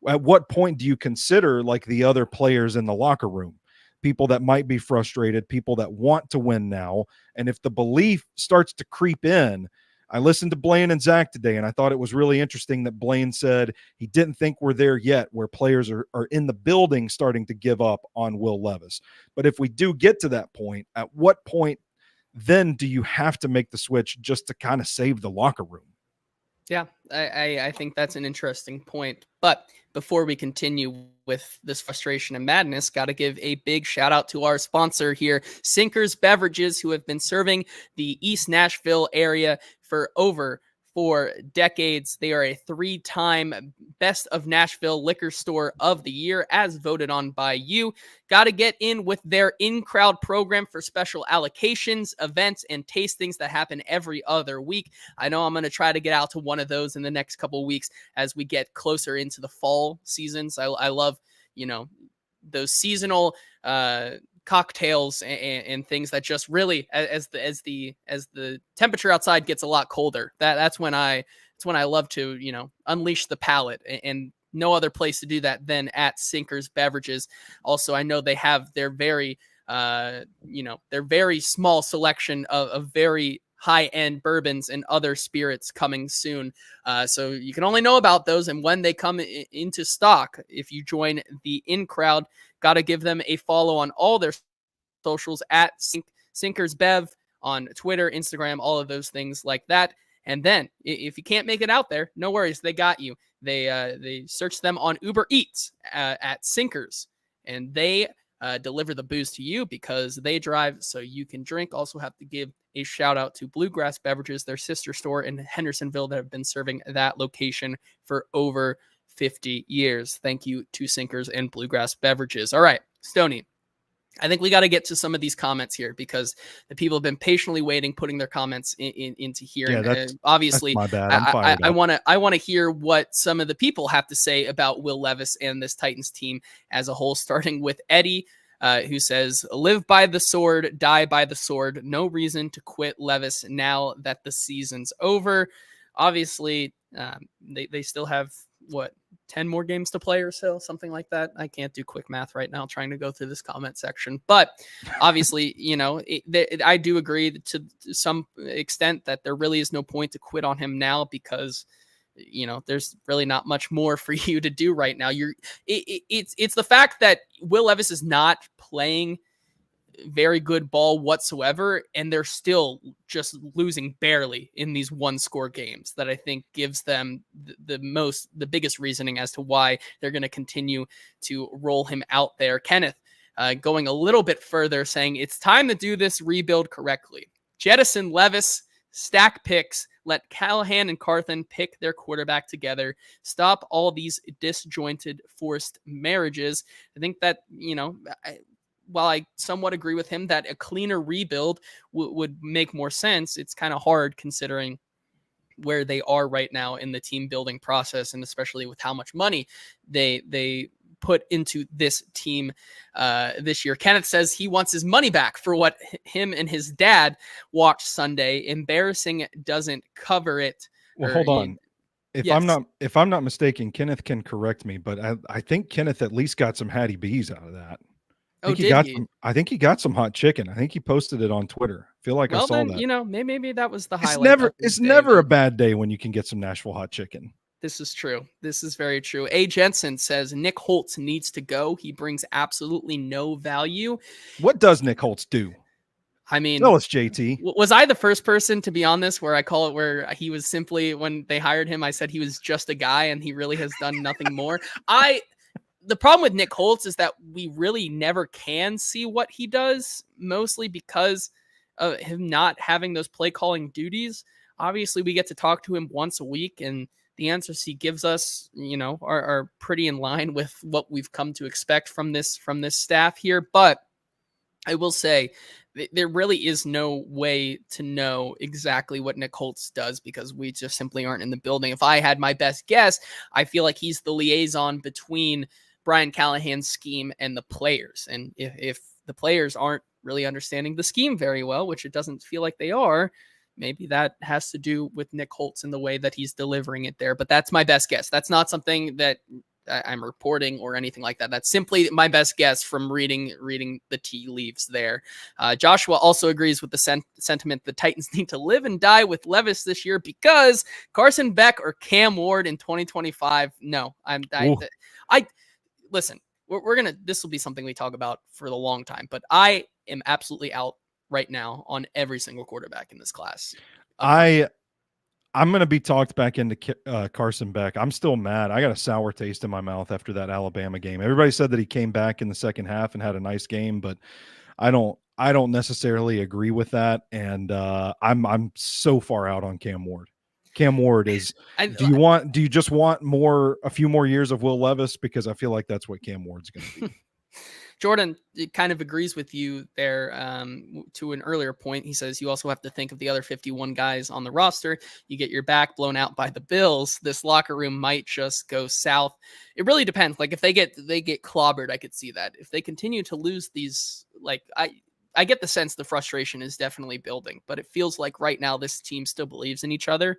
at what point do you consider like the other players in the locker room, people that might be frustrated, people that want to win now? And if the belief starts to creep in, I listened to Blaine and Zach today, and I thought it was really interesting that Blaine said he didn't think we're there yet, where players are in the building starting to give up on Will Levis. But if we do get to that point, at what point then do you have to make the switch just to kind of save the locker room? Yeah, I think that's an interesting point. But before we continue with this frustration and madness, got to give a big shout out to our sponsor here, Sinkers Beverages, who have been serving the East Nashville area for over 4 decades. They are a 3-time Best of Nashville Liquor Store of the Year, as voted on by you. Got to get in with their in-crowd program for special allocations, events, and tastings that happen every other week. I know I'm going to try to get out to one of those in the next couple of weeks as we get closer into the fall seasons. I love, those seasonal cocktails and things that just really, as the temperature outside gets a lot colder, that's when I love to, unleash the palate, and no other place to do that than at Sinkers Beverages. Also, I know they have their very small selection of very high-end bourbons and other spirits coming soon. So you can only know about those and when they come into stock if you join the in-crowd. Got to give them a follow on all their socials at Sinkers Bev on Twitter, Instagram, all of those things like that. And then if you can't make it out there, no worries, they got you. They search them on Uber Eats at Sinkers, and they deliver the booze to you because they drive so you can drink. Also have to give a shout out to Bluegrass Beverages, their sister store in Hendersonville that have been serving that location for over 50 years. Thank you to Sinkers and Bluegrass Beverages. All right, Stoney, I think we got to get to some of these comments here because the people have been patiently waiting, putting their comments into here. Yeah, and obviously, that's my bad. I'm fired up. I want to hear what some of the people have to say about Will Levis and this Titans team as a whole, starting with Eddie, who says, live by the sword, die by the sword. No reason to quit Levis now that the season's over. Obviously, they still have, 10 more games to play or so, something like that. I can't do quick math right now trying to go through this comment section. But obviously, I do agree to some extent that there really is no point to quit on him now because there's really not much more for you to do right now. It's the fact that Will Levis is not playing very good ball whatsoever, and they're still just losing barely in these 1-score games that I think gives them the biggest reasoning as to why they're going to continue to roll him out there. Kenneth going a little bit further, saying it's time to do this rebuild correctly. Jettison Levis, stack picks, let Callahan and Carthen pick their quarterback together, stop all these disjointed, forced marriages. I think that, while I somewhat agree with him that a cleaner rebuild would make more sense, it's kind of hard considering where they are right now in the team building process, and especially with how much money they put into this team this year. Kenneth says he wants his money back for what him and his dad watched Sunday. Embarrassing doesn't cover it. Well, hold on. If I'm not mistaken, Kenneth can correct me, but I think Kenneth at least got some Hattie B's out of that. I think he got some hot chicken. I think he posted it on Twitter. I feel like I saw that. Maybe that was the highlight. It's never a bad day when you can get some Nashville hot chicken. This is true. This is very true. A. Jensen says Nick Holtz needs to go. He brings absolutely no value. What does Nick Holtz do? I mean, tell us, JT. Was I the first person to be on this where I call it where he was simply, when they hired him, I said he was just a guy and he really has done nothing more? The problem with Nick Holtz is that we really never can see what he does, mostly because of him not having those play calling duties. Obviously, we get to talk to him once a week, and the answers he gives us, are pretty in line with what we've come to expect from this staff here. But I will say there really is no way to know exactly what Nick Holtz does because we just simply aren't in the building. If I had my best guess, I feel like he's the liaison between Brian Callahan's scheme and the players. And if the players aren't really understanding the scheme very well, which it doesn't feel like they are, maybe that has to do with Nick Holtz and the way that he's delivering it there. But that's my best guess. That's not something that I'm reporting or anything like that. That's simply my best guess from reading the tea leaves there. Joshua also agrees with the sentiment the Titans need to live and die with Levis this year because Carson Beck or Cam Ward in 2025. No, listen, this will be something we talk about for the long time, but I am absolutely out right now on every single quarterback in this class. I'm going to be talked back into Carson Beck. I'm still mad. I got a sour taste in my mouth after that Alabama game. Everybody said that he came back in the second half and had a nice game, but I don't necessarily agree with that. And I'm so far out on Cam Ward. Cam Ward is. Do you just want a few more years of Will Levis? Because I feel like that's what Cam Ward's going to be. Jordan kind of agrees with you there to an earlier point. He says you also have to think of the other 51 guys on the roster. You get your back blown out by the Bills. This locker room might just go south. It really depends. Like if they get clobbered, I could see that. If they continue to lose these, I get the sense the frustration is definitely building, but it feels like right now this team still believes in each other.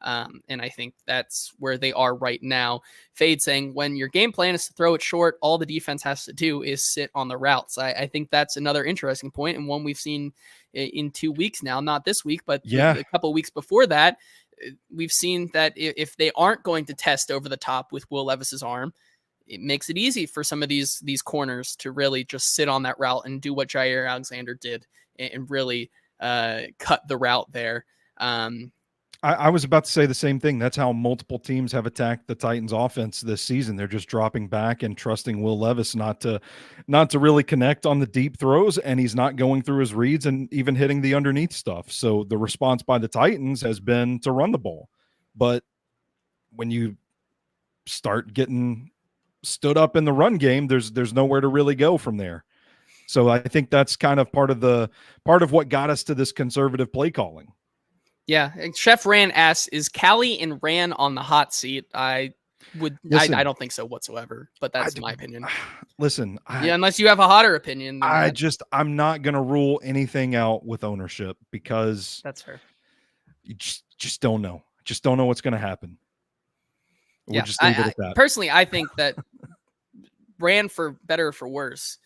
And I think that's where they are right now. Fade saying when your game plan is to throw it short, all the defense has to do is sit on the routes. I think that's another interesting point and one we've seen in 2 weeks now, not this week, but a couple of weeks before that. We've seen that if they aren't going to test over the top with Will Levis's arm, it makes it easy for some of these corners to really just sit on that route and do what Jair Alexander did and really cut the route there. I was about to say the same thing. That's how multiple teams have attacked the Titans offense this season. They're just dropping back and trusting Will Levis not to really connect on the deep throws, and he's not going through his reads and even hitting the underneath stuff. So the response by the Titans has been to run the ball. But when you start getting stood up in the run game, there's nowhere to really go from there. So I think that's kind of part of what got us to this conservative play calling. Yeah. Chef Ran asks, is Callie and Ran on the hot seat? I don't think so whatsoever, but that's my opinion. Listen, unless you have a hotter opinion. I'm not going to rule anything out with ownership because that's fair. You just don't know. Just don't know what's going to happen. We'll just leave it at that. Personally, I think that Ran, for better or for worse,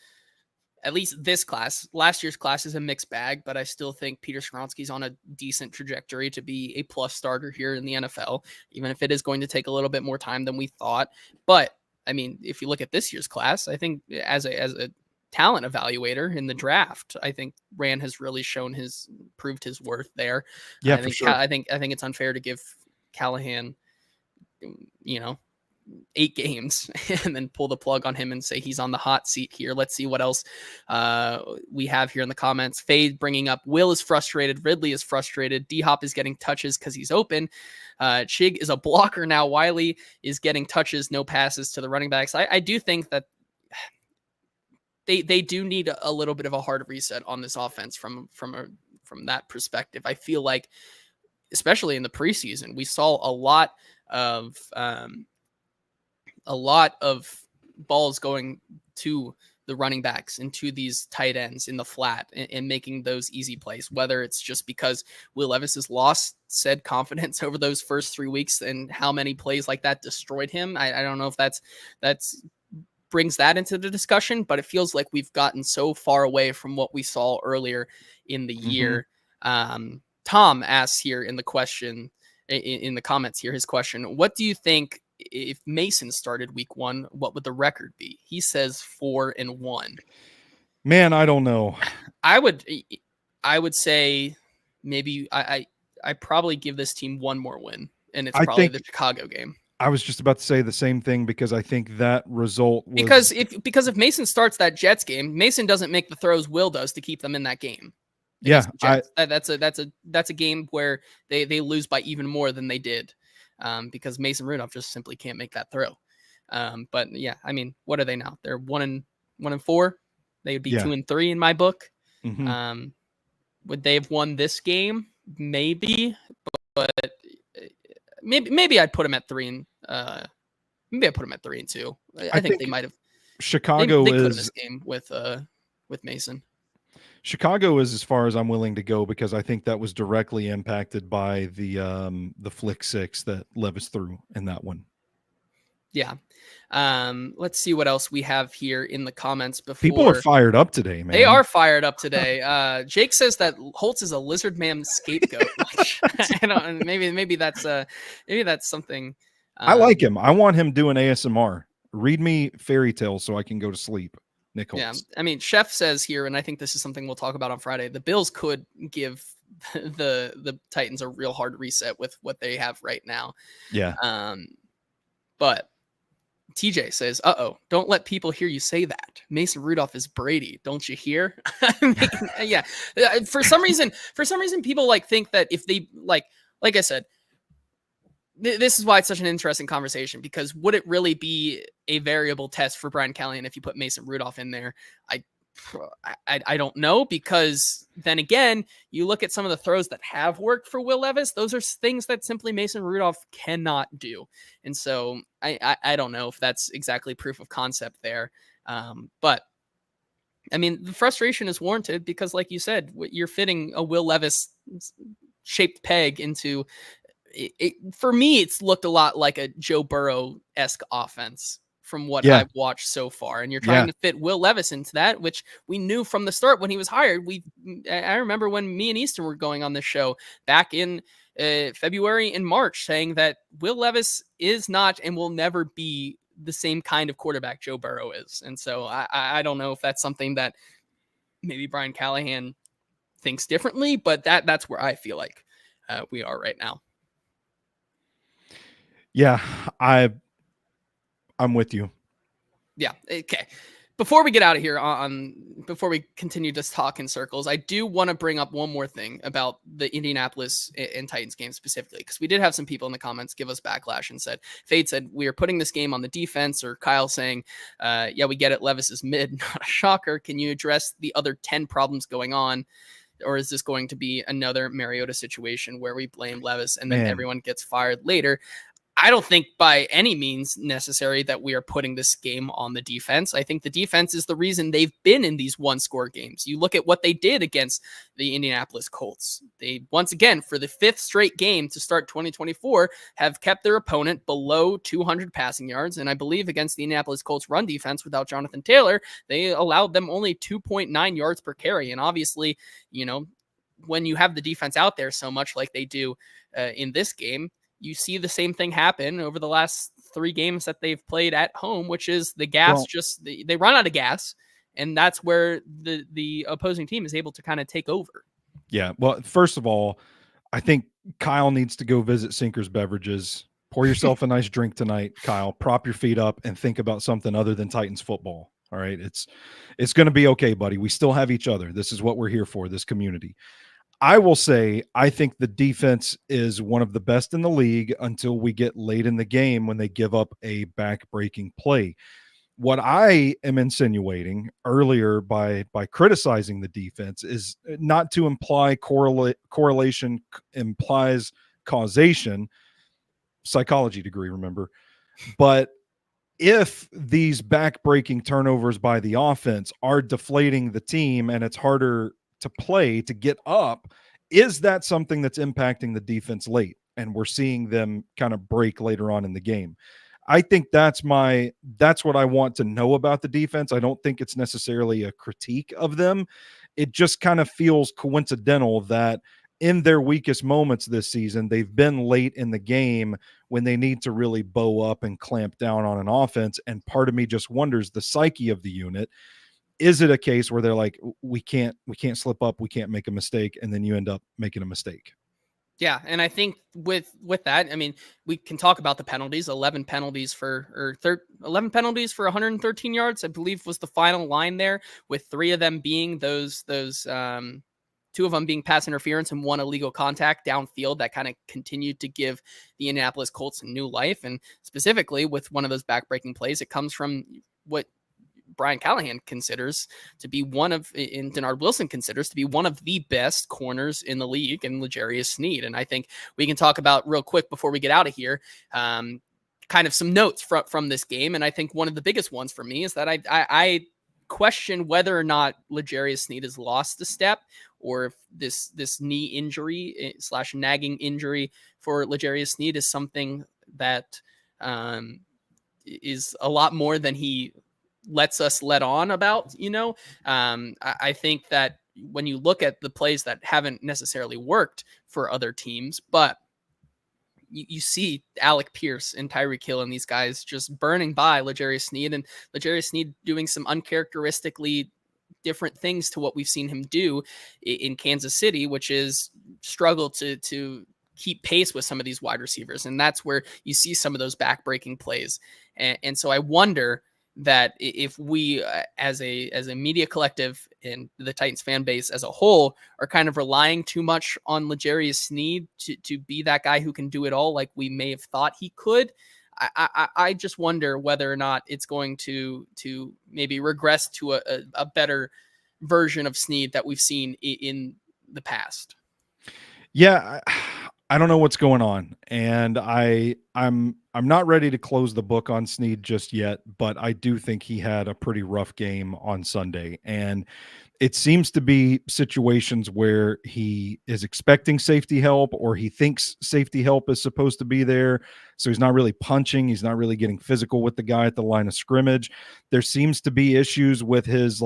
at least this class, last year's class is a mixed bag, but I still think Peter Skoronski's on a decent trajectory to be a plus starter here in the NFL, even if it is going to take a little bit more time than we thought. But I mean, if you look at this year's class, I think as a talent evaluator in the draft, I think Ran has really proved his worth there. Yeah, for sure. I think it's unfair to give Callahan, 8 games and then pull the plug on him and say he's on the hot seat here. Let's see what else we have here in the comments. Fade bringing up Will is frustrated. Ridley is frustrated. D-Hop is getting touches because he's open. Chig is a blocker now. Wiley is getting touches, no passes to the running backs. I do think that they do need a little bit of a hard reset on this offense from that perspective. I feel like, especially in the preseason, we saw a lot of balls going to the running backs and to these tight ends in the flat and making those easy plays, whether it's just because Will Levis has lost said confidence over those first 3 weeks and how many plays like that destroyed him. I don't know if that's brings that into the discussion, but it feels like we've gotten so far away from what we saw earlier in the year. Tom asks here in the question, in the comments here, his question, what do you think if Mason started week 1, what would the record be? He says 4-1. Man, I don't know. I would say maybe I probably give this team one more win, and it's probably the Chicago game. I was just about to say the same thing, because I think that result was... because if Mason starts that Jets game, Mason doesn't make the throws Will does to keep them in that game. Yeah, that's a game where they lose by even more than they did, because Mason Rudolph just simply can't make that throw. But yeah, I mean, what are they now? They're 1-4. They would be 2-3 in my book. Would they have won this game? Maybe, but maybe I'd put them at 3 and maybe I put them at 3-2. I think they might have. Chicago they is could have this game with Mason. Chicago is as far as I'm willing to go, because I think that was directly impacted by the flick 6 that Levis threw in that one. Yeah. Let's see what else we have here in the comments before. People are fired up today, man. They are fired up today. Jake says that Holtz is a lizard man scapegoat. I don't, maybe that's something. I like him. I want him doing ASMR. Read me fairy tales so I can go to sleep. Nick Holtz. Yeah, I mean, Chef says here, and I think this is something we'll talk about on Friday, the Bills could give the Titans a real hard reset with what they have right now. Yeah. But TJ says, don't let people hear you say that. Mason Rudolph is Brady. Don't you hear? Yeah. For some reason, people think that if they like I said, this is why it's such an interesting conversation, because would it really be a variable test for Brian Callahan if you put Mason Rudolph in there? I don't know, because then again, you look at some of the throws that have worked for Will Levis. Those are things that simply Mason Rudolph cannot do. And so I don't know if that's exactly proof of concept there. But I mean, the frustration is warranted because, like you said, you're fitting a Will Levis shaped peg into it. For me, it's looked a lot like a Joe Burrow-esque offense from what I've watched so far. And you're trying to fit Will Levis into that, which we knew from the start when he was hired. I remember when me and Easton were going on this show back in February and March, saying that Will Levis is not and will never be the same kind of quarterback Joe Burrow is. And so I don't know if that's something that maybe Brian Callahan thinks differently, but that's where I feel like we are right now. Yeah, I'm with you. Yeah. Okay. Before we get out of here, before we continue to talk in circles, I do want to bring up one more thing about the Indianapolis and Titans game specifically, because we did have some people in the comments give us backlash and said, Fade said, we are putting this game on the defense, or Kyle saying, yeah, we get it. Levis is mid, not a shocker. Can you address the other 10 problems going on? Or is this going to be another Mariota situation where we blame Levis and then everyone gets fired later? I don't think by any means necessary that we are putting this game on the defense. I think the defense is the reason they've been in these 1-score games. You look at what they did against the Indianapolis Colts. They, once again, for the 5th straight game to start 2024, have kept their opponent below 200 passing yards. And I believe against the Indianapolis Colts run defense without Jonathan Taylor, they allowed them only 2.9 yards per carry. And obviously, when you have the defense out there so much like they do in this game, you see the same thing happen over the last 3 games that they've played at home, which is the gas they run out of gas, and that's where the opposing team is able to kind of take over. Yeah. Well, first of all, I think Kyle needs to go visit Sinker's Beverages Pour yourself a nice drink tonight, Kyle. Prop your feet up and think about something other than Titans football. All right. It's going to be okay, buddy. We still have each other. This is what we're here for, this community. I will say, I think the defense is one of the best in the league until we get late in the game when they give up a back-breaking play. What I am insinuating earlier by criticizing the defense is not to imply correlation implies causation, psychology degree, remember, but if these back-breaking turnovers by the offense are deflating the team and it's harder to play to get up, is that something that's impacting the defense late? And we're seeing them kind of break later on in the game. I think that's what I want to know about the defense. I don't think it's necessarily a critique of them. It just kind of feels coincidental that in their weakest moments this season, they've been late in the game when they need to really bow up and clamp down on an offense. And part of me just wonders the psyche of the unit. Is it a case where they're like, we can't slip up, we can't make a mistake, and then you end up making a mistake? Yeah, and I think with that, I mean, we can talk about the penalties. 11 penalties for 113 yards, I believe, was the final line there, with 3 of them being those 2 of them being pass interference and 1 illegal contact downfield that kind of continued to give the Indianapolis Colts a new life. And specifically with one of those backbreaking plays, it comes from what Brian Callahan considers to be and Denard Wilson considers to be one of the best corners in the league, and L'Jarius Sneed. And I think we can talk about real quick before we get out of here, kind of some notes from this game. And I think one of the biggest ones for me is that I question whether or not L'Jarius Sneed has lost a step, or if this knee injury / nagging injury for L'Jarius Sneed is something that is a lot more than he lets us let on about. I think that when you look at the plays that haven't necessarily worked for other teams, but you see Alec Pierce and Tyreek Hill and these guys just burning by L'Jarius Sneed, and L'Jarius Sneed doing some uncharacteristically different things to what we've seen him do in Kansas City, which is struggle to keep pace with some of these wide receivers. And that's where you see some of those back-breaking plays. And so I wonder that if we as a media collective and the Titans fan base as a whole are kind of relying too much on L'Jarius Sneed to be that guy who can do it all, like we may have thought he could, I just wonder whether or not it's going to maybe regress to a better version of Sneed that we've seen in the past. Yeah, I don't know what's going on, and I'm not ready to close the book on Sneed just yet, but I do think he had a pretty rough game on Sunday, and it seems to be situations where he is expecting safety help, or he thinks safety help is supposed to be there. So he's not really punching. He's not really getting physical with the guy at the line of scrimmage. There seems to be issues with his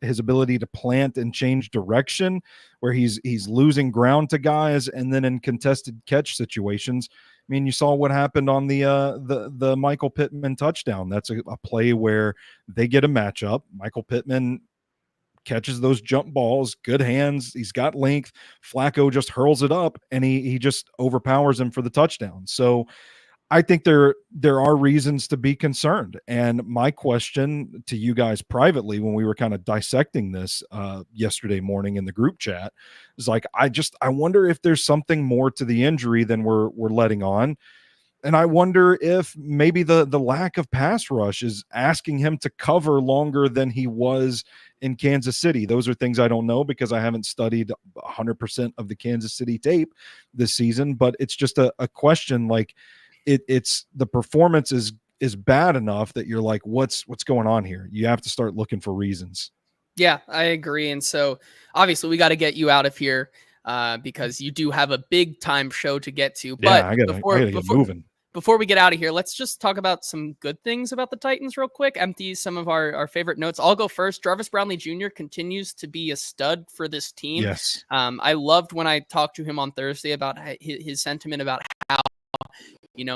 his ability to plant and change direction, where he's losing ground to guys. And then in contested catch situations, I mean, you saw what happened on the Michael Pittman touchdown. That's a play where they get a matchup. Michael Pittman catches those jump balls, good hands. He's got length. Flacco just hurls it up, and he just overpowers him for the touchdown. So I think there are reasons to be concerned. And my question to you guys privately, when we were kind of dissecting this yesterday morning in the group chat, is like, I wonder if there's something more to the injury than we're letting on. And I wonder if maybe the lack of pass rush is asking him to cover longer than he was in Kansas City. Those are things I don't know because I haven't studied 100% of the Kansas City tape this season, but it's just a question. Like it's the performance is bad enough that you're like, what's going on here? You have to start looking for reasons. Yeah, I agree. And so obviously we got to get you out of here because you do have a big time show to get to. But I gotta get moving. Before we get out of here, let's just talk about some good things about the Titans real quick. Empty some of our favorite notes. I'll go first. Jarvis Brownlee Jr. continues to be a stud for this team. Yes. I loved when I talked to him on Thursday about his sentiment about how,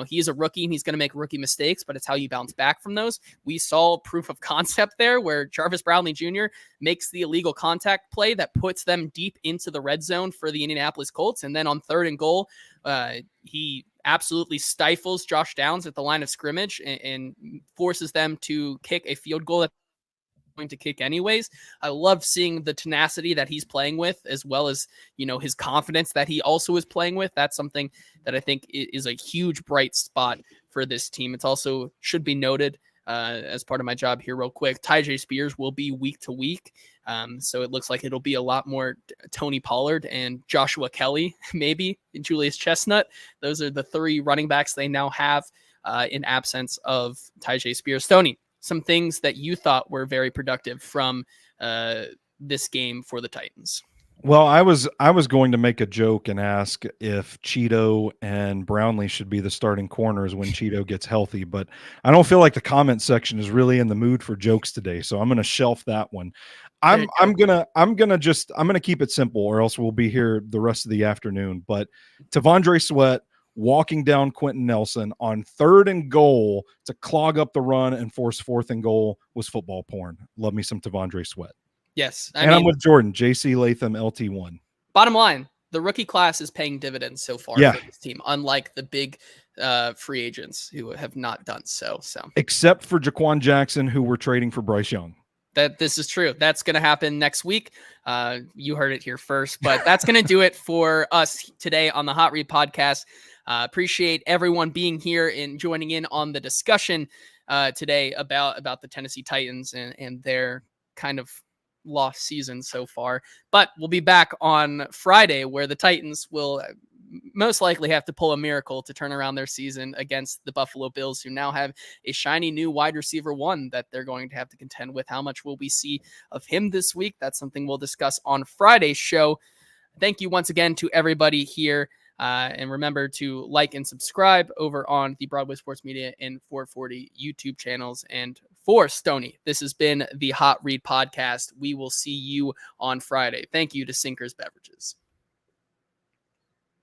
he's a rookie and he's going to make rookie mistakes, but it's how you bounce back from those. We saw proof of concept there where Jarvis Brownlee Jr. makes the illegal contact play that puts them deep into the red zone for the Indianapolis Colts. And then on 3rd and goal, he absolutely stifles Josh Downs at the line of scrimmage and forces them to kick a field goal that going to kick anyways. I love seeing the tenacity that he's playing with, as well as, his confidence that he also is playing with. That's something that I think is a huge bright spot for this team. It's also should be noted, as part of my job here real quick, Tyjae Spears will be week to week. So it looks like it'll be a lot more Tony Pollard and Joshua Kelly, maybe Julius Chestnut. Those are the 3 running backs they now have in absence of Tyjae Spears. Stoney, some things that you thought were very productive from this game for the Titans. Well, I was going to make a joke and ask if Cheeto and Brownlee should be the starting corners when Cheeto gets healthy, but I don't feel like the comment section is really in the mood for jokes today, so I'm going to shelf that one. I'm gonna keep it simple, or else we'll be here the rest of the afternoon. But Tavondre Sweat walking down Quentin Nelson on 3rd and goal to clog up the run and force 4th and goal was football porn. Love me some Tavondre Sweat. Yes. I'm with Jordan, JC Latham, LT1. Bottom line, the rookie class is paying dividends so far for this team, unlike the big free agents who have not done so. Except for Jaquan Jackson, who we're trading for Bryce Young. This is true. That's going to happen next week. You heard it here first, but that's going to do it for us today on the Hot Read Podcast. Appreciate everyone being here and joining in on the discussion today about the Tennessee Titans and their kind of lost season so far. But we'll be back on Friday, where the Titans will most likely have to pull a miracle to turn around their season against the Buffalo Bills, who now have a shiny new wide receiver 1 that they're going to have to contend with. How much will we see of him this week? That's something we'll discuss on Friday's show. Thank you once again to everybody here. And remember to like and subscribe over on the Broadway Sports Media and 440 YouTube channels. And for Stoney, this has been the Hot Read Podcast. We will see you on Friday. Thank you to Sinkers Beverages.